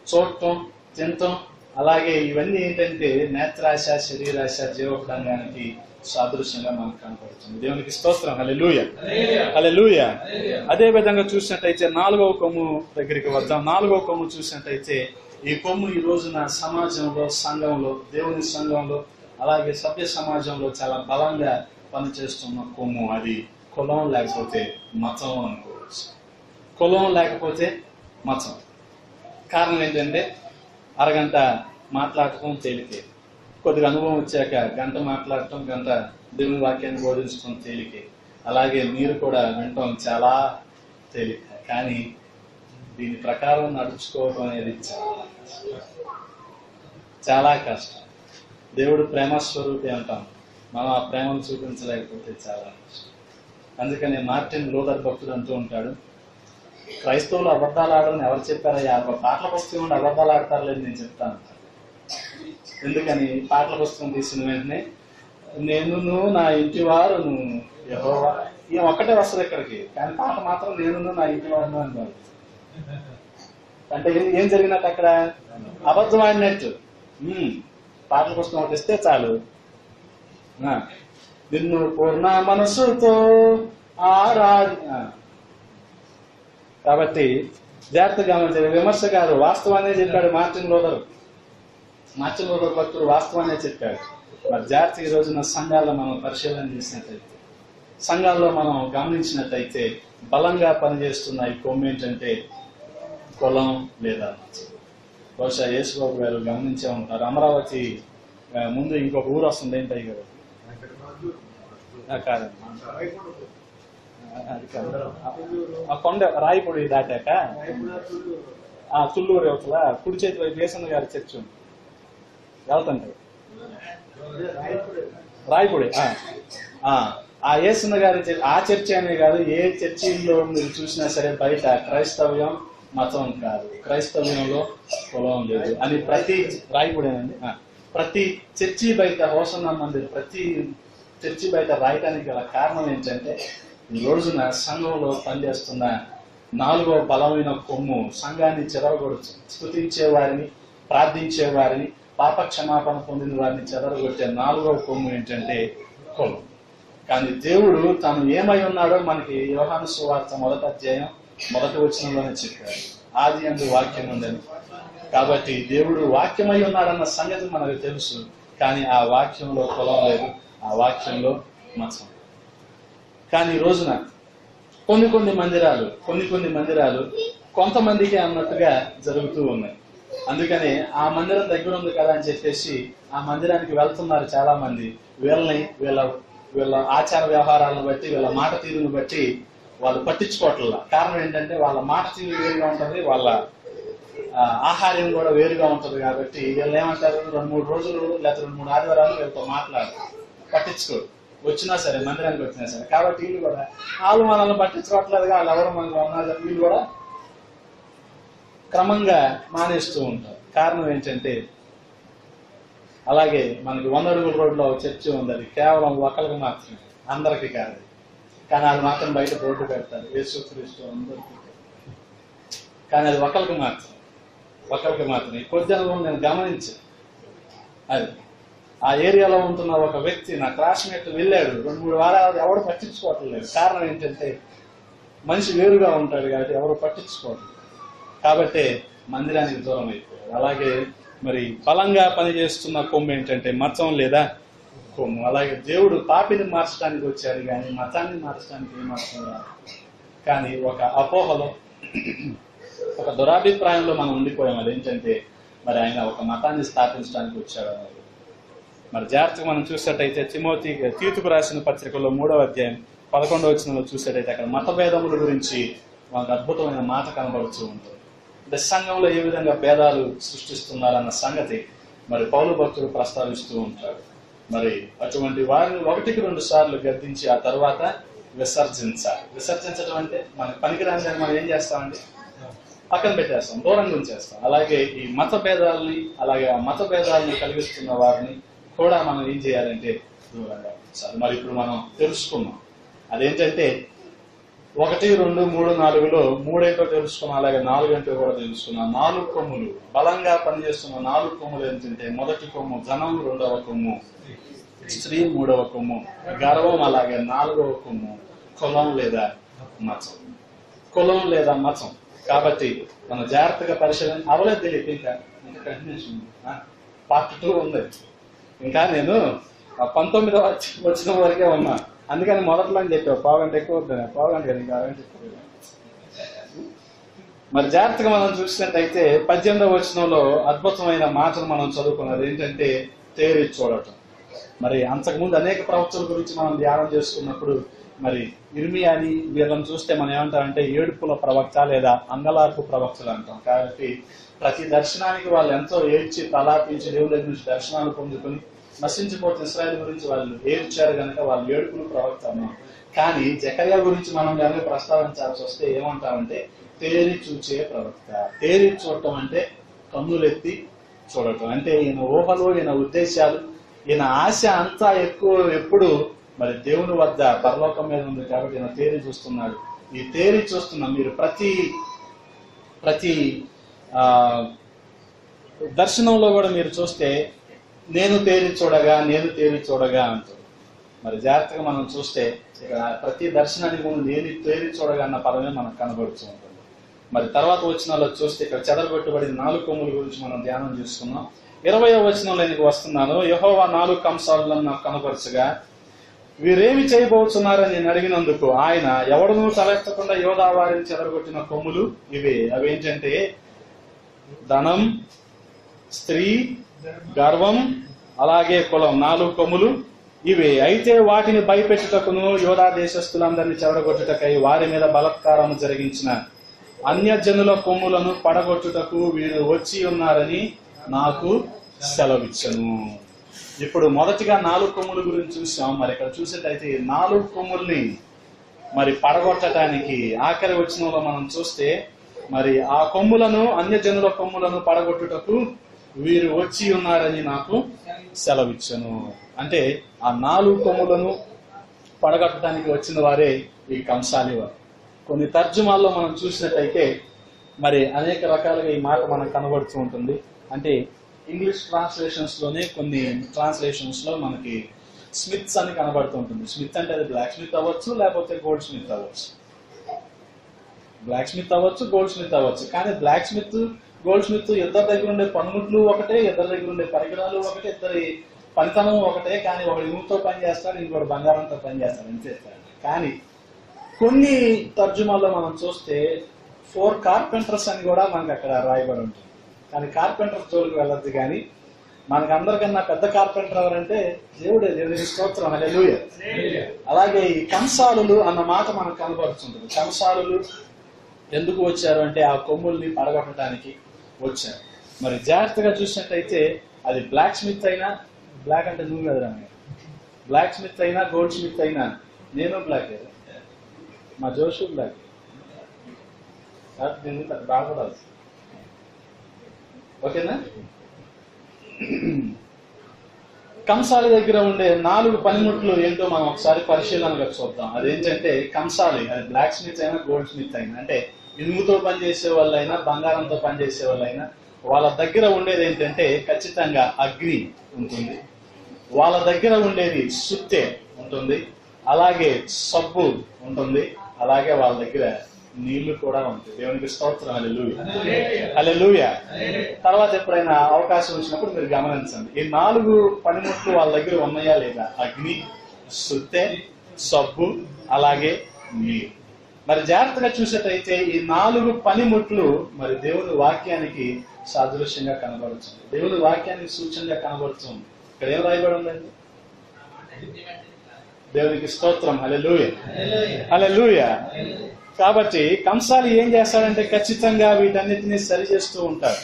Speaker 1: చూడటం, తినటం, అలాగే ఇవన్నీ ఏంటంటే నేత్రాశ, శరీరాశ, జీవపడంగానికి సాదృశ్యంగా మనకు కనపడుతుంది. దేవునికి స్తోత్రం. హల్లెలూయా, హల్లెలూయా. అదే విధంగా చూసినట్టయితే 4వ కొమ్ము దగ్గరికి వద్దాం. 4వ కొమ్ము చూసినట్టయితే ఈ కొమ్ము ఈ రోజున సమాజంలో, సంఘంలో, దేవుని సంఘంలో, అలాగే సభ్య సమాజంలో చాలా బలంగా పనిచేస్తున్న కొమ్ము. అది కులం లేకపోతే మతం అనుకోవచ్చు. కులం లేకపోతే మతం. కారణం ఏంటంటే అరగంట మాట్లాడటం తేలికే, కొద్దిగా అనుభవం వచ్చాక గంట మాట్లాడటం, గంట దేవుని వాక్యాన్ని బోధించడం తేలికే, అలాగే మీరు కూడా వినటం చాలా తేలిక. కానీ దీని ప్రకారం నడుచుకోవడం అనేది చాలా కష్టం. దేవుడు ప్రేమ స్వరూపి అంటాం, మనం ఆ ప్రేమను చూపించలేకపోతే చాలా కష్టం. అందుకని మార్టిన్ లూథర్ భక్తుడు అంటూ ఉంటాడు, క్రైస్తవులు అబద్ధాలు ఆడని ఎవరు చెప్పారయ్యా, పాటల పుస్తకం ఉండి అబద్ధాలు ఆడతారు లేదు నేను చెప్తాను. ఎందుకని పాటల పుస్తకం తీసిన వెంటనే నేనును నా ఇంటి వారును యెహోవా ఏం ఒక్కటే వస్తుంది ఇక్కడికి, కానీ పాట మాత్రం నేనును నా ఇంటి వారును అని. అంటే ఏం జరిగినట్టు అక్కడ అబద్ధం ఆడినట్టు. పాటల పుస్తకం ఒకటి ఇస్తే చాలు, నిన్ను పూర్ణ మనసుతో కాబట్టి జాగ్రత్తగా గమనించారు. విమర్శకారు వాస్తవాన్ని చెప్పాడు మార్టిన్ లూథర్ భక్తుడు వాస్తవాన్ని చెప్పాడు. మరి జాగ్రత్త ఈ రోజున సంఘాల్లో మనం పరిశీలన చేసినట్లయితే, సంఘాల్లో మనం గమనించినట్లయితే బలంగా పనిచేస్తున్న ఈ కొమ్ము ఏంటంటే కులం లేదా బహుశా యేసుబాబు గారు గమనించే ఉంటారు. అమరావతి ముందు ఇంకొక ఊరు వస్తుంది ఏంటి కదా, ఆ కొండ రాయపూడి దాటాక తుళ్ళూరు యువతల కుడి చేతి వైపు వేసన్న గారి చర్చ్ వెళ్తుంటారు. రాయపూడి ఆ యేసన్న గారి ఆ చర్చి అనే కాదు, ఏ చర్చిలో మీరు చూసినా సరే బయట క్రైస్తవ్యం మతం కాదు, క్రైస్తవ్యంలో కులం లేదు అని ప్రతి రాయపూడేనండి, ప్రతి చర్చి బయట హోసన్న మందిర్ ప్రతి చర్చి బయట రాయటానికి గల కారణం ఏంటంటే ఈ రోజున సంఘంలో పనిచేస్తున్న 4వ బలమైన కొమ్ము సంఘాన్ని చెదరగొడుతు స్తుతించే వారిని, ప్రార్థించే వారిని, పాప క్షమాపణ పొందిన వారిని చెదరగొట్టే 4వ కొమ్ము ఏంటంటే కులం. కానీ దేవుడు తాను ఏమై ఉన్నాడో మనకి యోహాను సువార్త 1వ అధ్యాయం 1వ వచనంలోనే చెప్పాడు, ఆది యందు వాక్యం ఉందని. కాబట్టి దేవుడు వాక్యమై ఉన్నాడన్న సంగతి మనకు తెలుసు, కానీ ఆ వాక్యంలో కులం లేదు, ఆ వాక్యంలో మతం. కానీ ఈ రోజున కొన్ని మందిరాలు కొంతమందికి అన్నట్టుగా జరుగుతూ ఉన్నాయి. అందుకని ఆ మందిరం దగ్గర ఉంది కదా అని చెప్పేసి ఆ మందిరానికి వెళ్తున్నారు చాలా మంది. వీళ్ళ ఆచార వ్యవహారాలను బట్టి, వీళ్ళ మాట తీరును బట్టి వాళ్ళు పట్టించుకోవట్ల. కారణం ఏంటంటే వాళ్ళ మాట తీరు వేరుగా ఉంటుంది, వాళ్ళ ఆహార్యం కూడా వేరుగా ఉంటుంది. కాబట్టి వీళ్ళు ఏమంటారు, 2-3 రోజులు లేదా 2-3 ఆదివారాలు వీళ్ళతో పట్టించుకోరు, వచ్చినా సరే మందిరానికి వచ్చినా సరే. కాబట్టి వీళ్ళు కూడా వాళ్ళు మనల్ని పట్టించుకోవట్లేదుగా, వాళ్ళు ఎవరు మనలో ఉన్నారు, వీళ్ళు కూడా క్రమంగా మానేస్తూ ఉంటారు. కారణం ఏంటంటే అలాగే మనకి 100 అడుగుల రోడ్లో చర్చి ఉంది, అది కేవలం ఒకరికి మాత్రమే, అందరికీ కాదు. కానీ అది మాత్రం బయట బోర్డు పెడతారు, యేసుక్రీస్తు అందరికీ, కానీ అది ఒకరికి మాత్రమే. కొద్ది అనుభవం నేను గమనించాను. అది ఆ ఏరియాలో ఉంటున్న ఒక వ్యక్తి, నా క్లాస్మేట్ వెళ్ళాడు, 2-3 వారాలు ఎవరు పట్టించుకోవట్లేదు. కారణం ఏంటంటే మనిషి వేరుగా ఉంటాడు కాబట్టి ఎవరు పట్టించుకోవట్లేదు. కాబట్టి మందిరానికి దూరం అయిపోయారు. అలాగే మరి బలంగా పనిచేస్తున్న కొమ్ము ఏంటంటే మతం లేదా కొమ్ము. అలాగే దేవుడు పాపిని మార్చడానికి వచ్చాడు కానీ మతాన్ని మార్చడానికి ఏమాత్రం రాదు. కానీ ఒక అపోహలో, ఒక దురాభిప్రాయంలో మనం ఉండిపోయాం. అదేంటంటే మరి ఆయన ఒక మతాన్ని స్థాపించడానికి వచ్చాడు అనేది. మరి జాగ్రత్తగా మనం చూసేటైతే తీతుకు రాసిన పత్రికలో 3వ అధ్యాయం 11వ వచనంలో చూసేటైతే అక్కడ మతభేదముల గురించి మనకు అద్భుతమైన మాట కనబడుతూ ఉంటుంది. అంటే సంఘంలో ఏ విధంగా భేదాలు సృష్టిస్తున్నారన్న సంగతి మరి పౌలు భక్తులు ప్రస్తావిస్తూ ఉంటాడు. మరి అటువంటి వారిని 1-2 సార్లు గద్దించి ఆ తర్వాత విసర్జించడం అంటే మనకి పనికిరాని మనం ఏం చేస్తామండి, పక్కన పెట్టేస్తాం, దూరంగా ఉంచేస్తాం. అలాగే ఈ మత భేదాలని కలిగిస్తున్న వారిని కూడా మనం ఏం చేయాలంటే దూరంగా ఉంచాలి. మరి ఇప్పుడు మనం తెలుసుకున్నాం అదేంటంటే 1, 2, 3, 4లో 3 ఏంటో తెలుసుకున్నాం, అలాగే 4 ఏంటో కూడా తెలుసుకున్నాం. 4 కొమ్ములు, బలంగా పనిచేస్తున్న 4 కొమ్ములు ఏంటంటే మొదటి కొమ్ము ధనం, 2వ కొమ్ము స్త్రీ, 3వ కొమ్ము గర్వం, అలాగే 4వ కొమ్ము కులం లేదా మతం. కాబట్టి మనం జాగ్రత్తగా పరిశీలన అవలేదు తెలియదు. ఇంకా కంటిన్యూషన్ పార్ట్ 2 ఉంది. ఇంకా నేను 19వ వచ్చిన వరకే ఉన్నా, అందుకని మొదట్లో అని చెప్పావు 1/2 గంట ఎక్కువ వద్దాను, 1/2 గంట కదా ఇంకా మరి జాగ్రత్తగా మనం చూసినట్టయితే 18వ వచనంలో అద్భుతమైన మాటను మనం చదువుకున్నది ఏంటంటే తేరి చూడటం. మరి అంతకుముందు అనేక ప్రవక్తల గురించి మనం ధ్యానం చేసుకున్నప్పుడు మరి ఇర్మియాని వీళ్ళని చూస్తే మనం ఏమంటామంటే ఏడుపుల ప్రవక్త లేదా అంగలార్పు ప్రవక్తలు అంటాం. కాబట్టి ప్రతి దర్శనానికి వాళ్ళు ఎంతో ఏడ్చి ప్రలాపించి దేవుడి దగ్గర నుంచి దర్శనాలు పొందుకొని నశించిపోతే ఇశ్రాయేలు గురించి వాళ్ళు ఏడ్చారు కనుక వాళ్ళు ఏడుపులు ప్రవక్త అన్నాం. కానీ జకర్యా గురించి మనం కనుక ప్రస్తావించాల్సి వస్తే ఏమంటామంటే తేరి చూచే ప్రవక్త. తేరి చూడటం అంటే కన్నులెత్తి చూడటం. అంటే ఈయన ఊహలు, ఈయన ఉద్దేశాలు, ఈయన ఆశ అంతా ఎప్పుడు మరి దేవుని వద్ద పరలోకం మీద ఉంది కాబట్టి ఈయన తేరి చూస్తున్నాడు. ఈ తేరి చూస్తున్నా మీరు ప్రతి దర్శనంలో కూడా మీరు చూస్తే నేను తేరి చూడగా అంటారు. మరి జాగ్రత్తగా మనం చూస్తే ఇక్కడ ప్రతి దర్శనానికి ముందు నేను తేరి చూడగా అన్న పదమే మనకు కనబడుతూ ఉంటుంది. మరి తర్వాత వచనాల్లో చూస్తే ఇక్కడ చెదరగొట్టబడిన 4 కొమ్ముల గురించి మనం ధ్యానం చేసుకున్నాం. 20వ వచనంలో నేను వస్తున్నాను. యెహోవా 4 కంసాలను నాకు కనపరచగా వీరేమి చేయబోతున్నారని నేను అడిగినందుకు ఆయన ఎవడనూ తలెత్తకుండా యోధా వారిని చెదరగొట్టిన కొమ్ములు ఇవే. అవేంటంటే ధనం, స్త్రీ, గర్వం, అలాగే కులం. 4 కొమ్ములు ఇవే. అయితే వాటిని భయపెట్టుటకును యోధా దేశస్తులందరినీ చెదరగొట్టుటకై వారి మీద బలత్కారము జరిగించిన అన్యజనుల కొమ్ములను పడగొట్టుటకు వీరు వచ్చి ఉన్నారని నాకు సెలవిచ్చను. ఇప్పుడు మొదటిగా 4 కొమ్ముల గురించి చూసాం. మరి ఇక్కడ చూసేటైతే 4 కొమ్ముల్ని మరి పడగొట్టడానికి ఆఖరి వచనంలో మనం చూస్తే మరి ఆ కొమ్ములను, అన్యజనుల కొమ్ములను పడగొట్టుటకు వీరు వచ్చి ఉన్నారని నాకు సెలవిచ్చను. అంటే ఆ 4 కొమ్ములను పడగొట్టడానికి వచ్చిన వారే ఈ కంసాలి వారు. కొన్ని తర్జుమాల్లో మనం చూసినట్టయితే మరి అనేక రకాలుగా ఈ మాట మనకు కనబడుతూ ఉంటుంది. అంటే ఇంగ్లీష్ ట్రాన్స్లేషన్స్ లోనే కొన్ని ట్రాన్స్లేషన్స్ లో మనకి స్మిత్స్ అని కనబడుతూ ఉంటుంది. స్మిత్ అంటే అది బ్లాక్ స్మిత్ అవ్వచ్చు, లేకపోతే గోల్డ్ స్మిత్ అవ్వచ్చు. బ్లాక్ స్మిత్ అవ్వచ్చు, గోల్డ్ స్మిత్ అవ్వచ్చు. కానీ బ్లాక్ స్మిత్, గోల్డ్ స్మిత్ ఇద్దరి దగ్గర ఉండే పనిముట్లు ఒకటే, ఇద్దరి దగ్గర ఉండే పరికరాలు ఒకటే, ఇద్దరి పనితనం ఒకటే. కానీ ఒకటి ఇనుముతో పని చేస్తాడు, ఇంకోటి బంగారంతో పని చేస్తాడు, అంతే. కానీ కొన్ని తర్జుమాల్లో మనం చూస్తే 4 కార్పెంటర్స్ అని కూడా మనకి అక్కడ రాయబడి ఉంటుంది. కానీ కార్పెంటర్ జోలికి వెళ్ళద్దు. కానీ మనకు అందరికన్నా పెద్ద కార్పెంటర్ ఎవరంటే దేవుడే. దేవునికి స్తోత్రం, హల్లెలూయా. అలాగే ఈ కంసాలులు అన్న మాట మనకు కనబడుతుంటుంది. కంసాలులు ఎందుకు వచ్చారు అంటే ఆ కొమ్ముల్ని పడగొట్టడానికి వచ్చారు. మరి జాగ్రత్తగా చూసినట్టయితే అది బ్లాక్ స్మిత్ అయినా, బ్లాక్ అంటే నువ్వు కదరా, బ్లాక్ స్మిత్ అయినా, గోల్డ్ స్మిత్ అయినా, నేను బ్లాక్, మా జోషు బ్లాక్, బాగుపడాలి. ఓకేనా? కంసాలి దగ్గర ఉండే 4 పనిముట్లు ఏంటో మనం ఒకసారి పరిశీలనగా చూద్దాం. అదేంటంటే కంసాలి, అది బ్లాక్ స్మిత్ అయినా, గోల్డ్ స్మిత్ అయినా, అంటే ఇనుముతో పనిచేసే వాళ్ళైనా, బంగారంతో పనిచేసే వాళ్ళైనా వాళ్ళ దగ్గర ఉండేది ఏంటంటే ఖచ్చితంగా అగ్ని ఉంటుంది. వాళ్ళ దగ్గర ఉండేది సుత్తె ఉంటుంది, అలాగే సబ్బు ఉంటుంది, అలాగే వాళ్ళ దగ్గర నీళ్లు కూడా ఉంటాయి. దేవునికి స్తోత్రం, హల్లెలూయా, హల్లెలూయా. తర్వాత ఎప్పుడైనా అవకాశం వచ్చినప్పుడు మీరు గమనించండి, ఈ 4 పనిముట్లు వాళ్ళ దగ్గర ఉన్నాయా లేదా? అగ్ని, సుత్తె, సబ్బు, అలాగే నీరు. మరి జాగ్రత్తగా చూసేటైతే ఈ 4 పనిముట్లు మరి దేవుని వాక్యానికి సాదృశ్యంగా కనబడుతుంది, దేవుని వాక్యానికి సూచనగా కనబడుతుంది. ఇక్కడ ఏం రాయబడి ఉందండి? దేవునికి స్తోత్రం, హల్లెలూయా, హల్లెలూయా. కాబట్టి కంసాలి ఏం చేస్తాడంటే ఖచ్చితంగా వీటన్నిటినీ సరి చేస్తూ ఉంటాడు.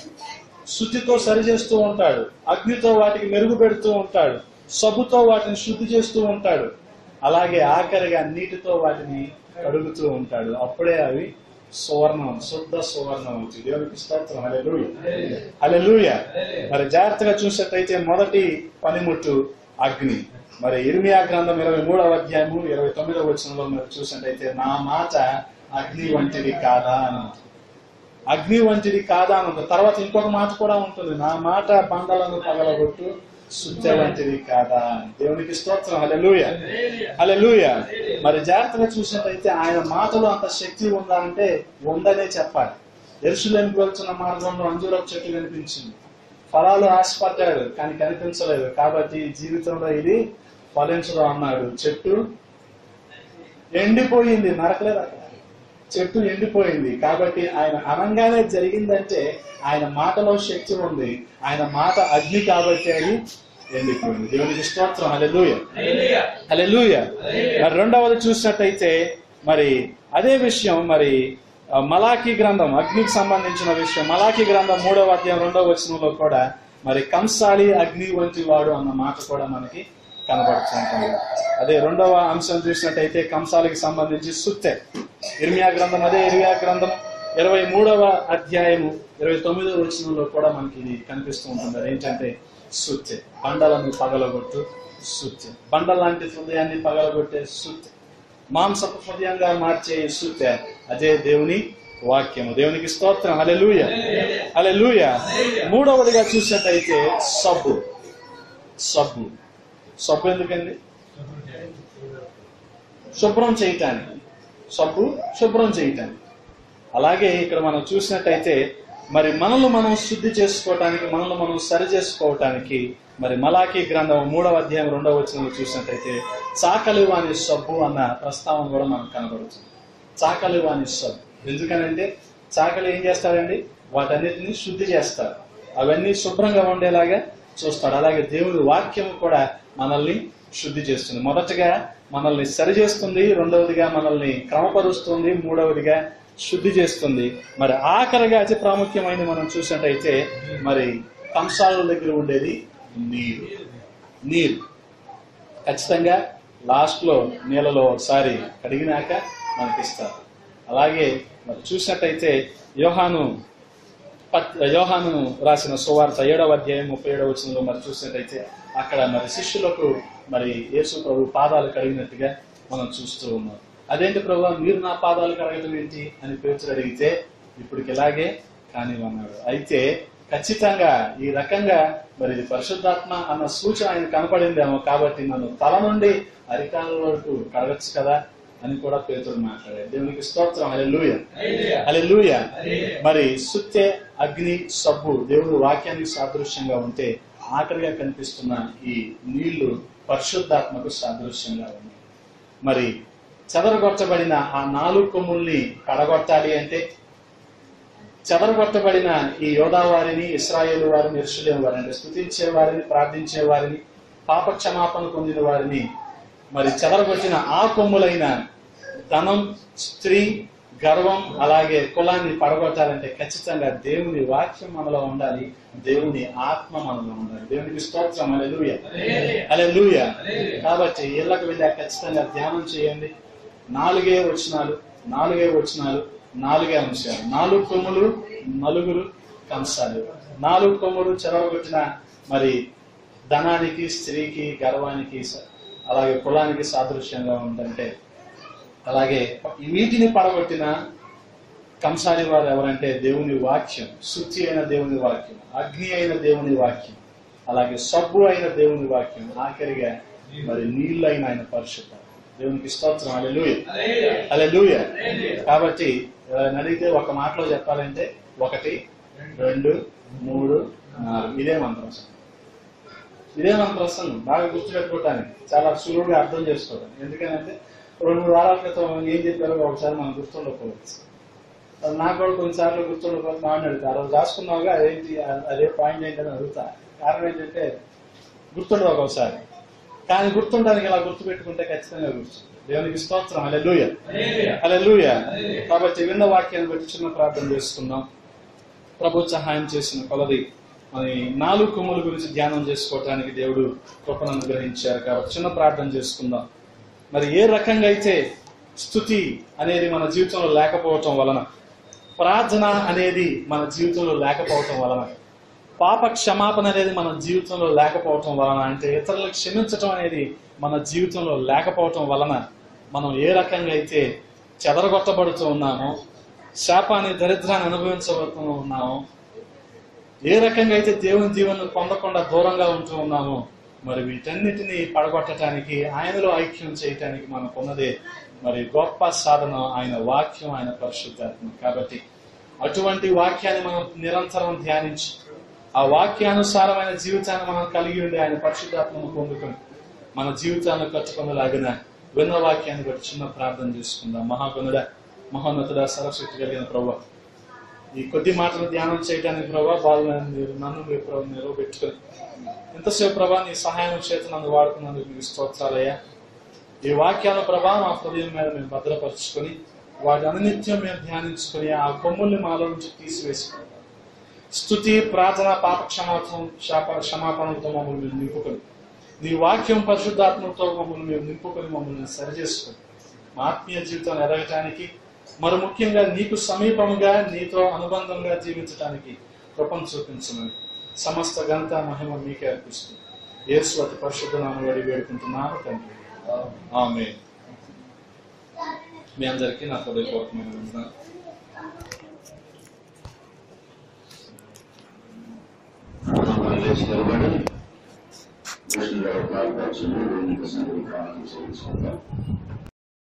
Speaker 1: శుద్ధితో సరి చేస్తూ ఉంటాడు, అగ్నితో వాటికి మెరుగు పెడుతూ ఉంటాడు, సబ్బుతో వాటిని శుద్ధి చేస్తూ ఉంటాడు, అలాగే ఆఖరిగా నీటితో వాటిని కడుగుతూ ఉంటాడు. అప్పుడే అవి సువర్ణం, శుద్ధ సువర్ణం అవుతుంది. దేవునికి స్తోత్రం, హల్లెలూయా, హల్లెలూయా. మరి జాగ్రత్తగా చూసేటైతే మొదటి పనిముట్టు అగ్ని. మరి ఇర్మియా గ్రంథం 23వ అధ్యాయము 29వ వచనంలో మీరు చూసినట్టయితే నా మాట అగ్ని వంటిది కాదా అని ఉంటుంది. అగ్ని వంటిది కాదా అని ఉంటుంది. తర్వాత ఇంకొక మాట కూడా ఉంటుంది, నా మాట బండలను పగలగొట్టు శుద్ధ వంటిది కాదా. దేవునికి స్తోత్రం, హల్లెలూయా, హల్లెలూయా. మరి జాగ్రత్తగా చూసినట్టయితే ఆయన మాటలో అంత శక్తి ఉందా అంటే ఉందనే చెప్పాలి. యెరూషలేముకు వెళ్తున్న మార్గంలో అంజూరపు చెట్టు కనిపించింది, ఫలాలు ఆశపడ్డాడు కానీ కనిపించలేదు. కాబట్టి జీవితంలో ఇది ఫలించదు అన్నాడు. చెట్టు ఎండిపోయింది, నరకలేదు అక్కడ, చెట్టు ఎండిపోయింది. కాబట్టి ఆయన అనంగానే జరిగిందంటే ఆయన మాటలో శక్తి ఉంది, ఆయన మాట అగ్ని కాబట్టి అది ఎండిపోయింది. దేవునికి స్తోత్రం, హల్లెలూయా, హల్లెలూయా. మరి రెండవది చూసినట్టయితే మరి అదే విషయం మరి మలాకీ గ్రంథం, అగ్నికి సంబంధించిన విషయం. మలాకీ గ్రంథం 3వ అధ్యాయం 2వ వచనంలో కూడా మరి కంసాలి అగ్ని వంటి వాడు అన్న మాట కూడా మనకి కనబడుతుంటుంది. అదే రెండవ అంశం చూసినట్టయితే కంసాలికి సంబంధించి సుత్తె. ఇర్మియా గ్రంథం 23వ అధ్యాయము 29వ వచనంలో కూడా మనకి ఇది కనిపిస్తూ ఉంటుంది. అదేంటంటే సుత్తె, బండలను పగలగొట్టు సుత్తె, బండ లాంటి హృదయాన్ని పగలగొట్టే సుత్తె, మాంసపు హృదయంగా మార్చే సుత్తె, అదే దేవుని వాక్యము. దేవునికి స్తోత్రం. హల్లెలూయా, హల్లెలూయా. మూడవదిగా చూసినట్టయితే సబ్బు. సబ్బు సబ్బు ఎందుకండి? శుభ్రం చేయటానికి. సబ్బు శుభ్రం చేయటానికి. అలాగే ఇక్కడ మనం చూసినట్టయితే మరి మనల్ని మనం శుద్ధి చేసుకోవటానికి, మనల్ని మనం సరి చేసుకోవటానికి మరి మలాకీ గ్రంథం 3వ అధ్యాయం 2వ వచనంలో చూసినట్టయితే చాకలివాని సబ్బు అన్న ప్రస్తావన కూడా మనకు కనబడుతుంది. చాకలివాని సబ్బు ఎందుకనంటే చాకలి ఏం చేస్తాడండి? వాటన్నిటిని శుద్ధి చేస్తాడు, అవన్నీ శుభ్రంగా ఉండేలాగా చూస్తాడు. అలాగే దేవుని వాక్యం కూడా మనల్ని శుద్ధి చేస్తుంది. మొదటగా మనల్ని సరి చేస్తుంది, రెండవదిగా మనల్ని క్రమపరుస్తుంది, మూడవదిగా శుద్ధి చేస్తుంది. మరి ఆఖరిగా అతి ప్రాముఖ్యమైనది మనం చూసినట్టయితే మరి కంసాల దగ్గర ఉండేది నీరు. నీరు ఖచ్చితంగా లాస్ట్ లో నీళ్ళలో ఒకసారి కడిగినాక మనకిస్తారు. అలాగే మరి చూసినట్టయితే యోహాను రాసిన సువార్త 7వ అధ్యాయం 37వ వచనంలో మరి చూసినట్టయితే అక్కడ మరి శిష్యులకు మరి యేసు ప్రభు పాదాలు కడిగినట్టుగా మనం చూస్తూ ఉన్నాం. అదేంటి ప్రభు, మీరు నా పాదాలు కడగటం ఏంటి అని పేతురు అడిగితే ఇప్పటికి ఇలాగే కానివన్నాడు. అయితే ఖచ్చితంగా ఈ రకంగా మరి ఇది పరిశుద్ధాత్మ అన్న సూచన ఆయన కనపడిందేమో, కాబట్టి నన్ను తల నుండి అరికాల వరకు కడగచ్చు కదా అని కూడా పేతురు మాట్లాడాడు. దేవునికి స్తోత్రం. హల్లెలూయా, హల్లెలూయా. మరి సుత్తె, అగ్ని, సబ్బు దేవుడు వాక్యానికి సాదృశ్యంగా ఉంటే ఆఖరిగా కనిపిస్తున్న ఈ నీళ్లు పరిశుద్ధాత్మకు సాదృశ్యంగా ఉన్నాయి. మరి చెదరగొట్టబడిన ఆ 4 కొమ్ముల్ని కడగొట్టాలి అంటే చెదరగొట్టబడిన ఈ యోధా వారిని, ఇశ్రాయేలు వారిని, యెరూషలేము వారిని, స్తుతించే వారిని, ప్రార్థించే వారిని, పాప క్షమాపణ పొందిన వారిని మరి చెదరగొట్టిన ఆ కొమ్ములైన ధనం, స్త్రీ, గర్వం, అలాగే కులాన్ని పడగొట్టాలంటే ఖచ్చితంగా దేవుని వాక్యం మనలో ఉండాలి, దేవుని ఆత్మ మనలో ఉండాలి. దేవునికి స్తోత్రం. హల్లెలూయా, హల్లెలూయా. కాబట్టి ఇళ్లకు వెళ్ళా ఖచ్చితంగా ధ్యానం చేయండి. 4 వచనాలు, 4 అంశాలు. 4 కొమ్ములు, 4 కంసాలు. 4 కొమ్ములు చెదరగొట్టిన మరి ధనానికి, స్త్రీకి, గర్వానికి, అలాగే కులానికి సాదృశ్యంగా ఉందంటే, అలాగే వీటిని పడగొట్టిన కంసాలి వారు ఎవరంటే దేవుని వాక్యం, శుద్ధి అయిన దేవుని వాక్యం, అగ్ని అయిన దేవుని వాక్యం, అలాగే సబ్బు అయిన దేవుని వాక్యం, ఆఖరిగా మరి నీళ్ళు అయిన ఆయన పరిశుద్ధ. దేవునికి స్తోత్రం. హల్లెలూయా, హల్లెలూయా. కాబట్టి అడిగితే ఒక మాటలో చెప్పాలంటే 1, 2, 3, 4 ఇదే మంత్రం. ఇదే మన ప్రసంగం బాగా గుర్తుపెట్టుకోవటానికి, చాలా సులువుగా అర్థం చేసుకోవడానికి. ఎందుకంటే 2-3 వారాల క్రితం ఏం చెప్పారో ఒకసారి మనం గుర్తుండకపోవచ్చు. నాకు కూడా కొన్నిసార్లు గుర్తుండకపోతే మాట్లాడుతా, ఆ రోజు రాసుకున్నావుగా అదేంటి, అదే పాయింట్ ఏంటని అడుగుతా. కారణం ఏంటంటే గుర్తుండదు ఒక్కోసారి, కానీ గుర్తుండడానికి ఇలా గుర్తుపెట్టుకుంటే ఖచ్చితంగా గుర్తుంది. దేవునికి స్తోత్రం. హల్లెలూయా, హల్లెలూయా. కాబట్టి విన్న వాక్యాన్ని బట్టి చిన్న ప్రార్థన చేసుకుందాం. ప్రభు సహాయం చేసిన కొలది మరి 4 కొమ్ముల గురించి ధ్యానం చేసుకోవటానికి దేవుడు కృపను అనుగ్రహించారు. కాబట్టి చిన్న ప్రార్థన చేసుకుందాం. మరి ఏ రకంగా అయితే స్తుతి అనేది మన జీవితంలో లేకపోవటం వలన, ప్రార్థన అనేది మన జీవితంలో లేకపోవటం వలన, పాప క్షమాపణ అనేది మన జీవితంలో లేకపోవటం వలన, అంటే ఇతరులకు క్షమించటం అనేది మన జీవితంలో లేకపోవటం వలన మనం ఏ రకంగా అయితే చెదరగొట్టబడుతూ ఉన్నామో, శాపాన్ని, దరిద్రాన్ని అనుభవించబడుతూ ఉన్నామో, ఏ రకంగా అయితే దేవుని దీవెనను పొందకుండా దూరంగా ఉంటూ ఉన్నామో, మరి వీటన్నిటిని పడగొట్టడానికి, ఆయనలో ఐక్యం చేయటానికి మనకున్నదే మరి గొప్ప సాధన ఆయన వాక్యం, ఆయన పరిశుద్ధాత్మ. కాబట్టి అటువంటి వాక్యాన్ని మనం నిరంతరం ధ్యానించి ఆ వాక్యానుసారమైన జీవితాన్ని మనం కలిగి ఉండి ఆయన పరిశుద్ధాత్మను పొందుకొని మన జీవితాన్ని కట్టుకునేలాగిన విన్న వాక్యాన్ని బట్టి చిన్న ప్రార్థన చేసుకుందాం. మహాగణుడ, మహోన్నతుడ, సరస్వతి కలిగిన ప్రభువా, ఈ కొద్ది మాటలు ధ్యానం చేయడానికి ప్రభావ నన్ను నిలవబెట్టుకుని ఎంతసేపు ప్రభా నీ సహాయం చేత నన్ను వాడుకున్నందుకు మీకు స్తోత్రాలయ్యా. ఈ వాక్యాల ప్రభావం మా హృదయం మీద మేము భద్రపరుచుకొని వాటి అనునిత్యం మేము ధ్యానించుకొని ఆ కొమ్ముల్ని మాలో నుంచి తీసివేసుకుంటాం. స్తుతి, ప్రార్థన, పాప క్షమాపణలతో మమ్మల్ని మీరు నింపుకొని, నీ వాక్యం పరిశుద్ధాత్మతో మమ్మల్ని మీరు నింపుకొని మమ్మల్ని సరిచేసుకొని మా ఆత్మీయ జీవితాన్ని ఎదగటానికి, మరి ముఖ్యంగా నీకు సమీపంగా నీతో అనుబంధంగా జీవించడానికి కృపను చూపించమని సమస్త ఘనత మహిమ మీకే అర్పిస్తూ యేసు అతి పరిశుద్ధ నామములో అడిగి వేడుకుంటున్నాను తండ్రి. ఆమేన్. మీ అందరికీ నా హృదయపూర్వకమైన వందనాలు.
Speaker 2: నిలబడి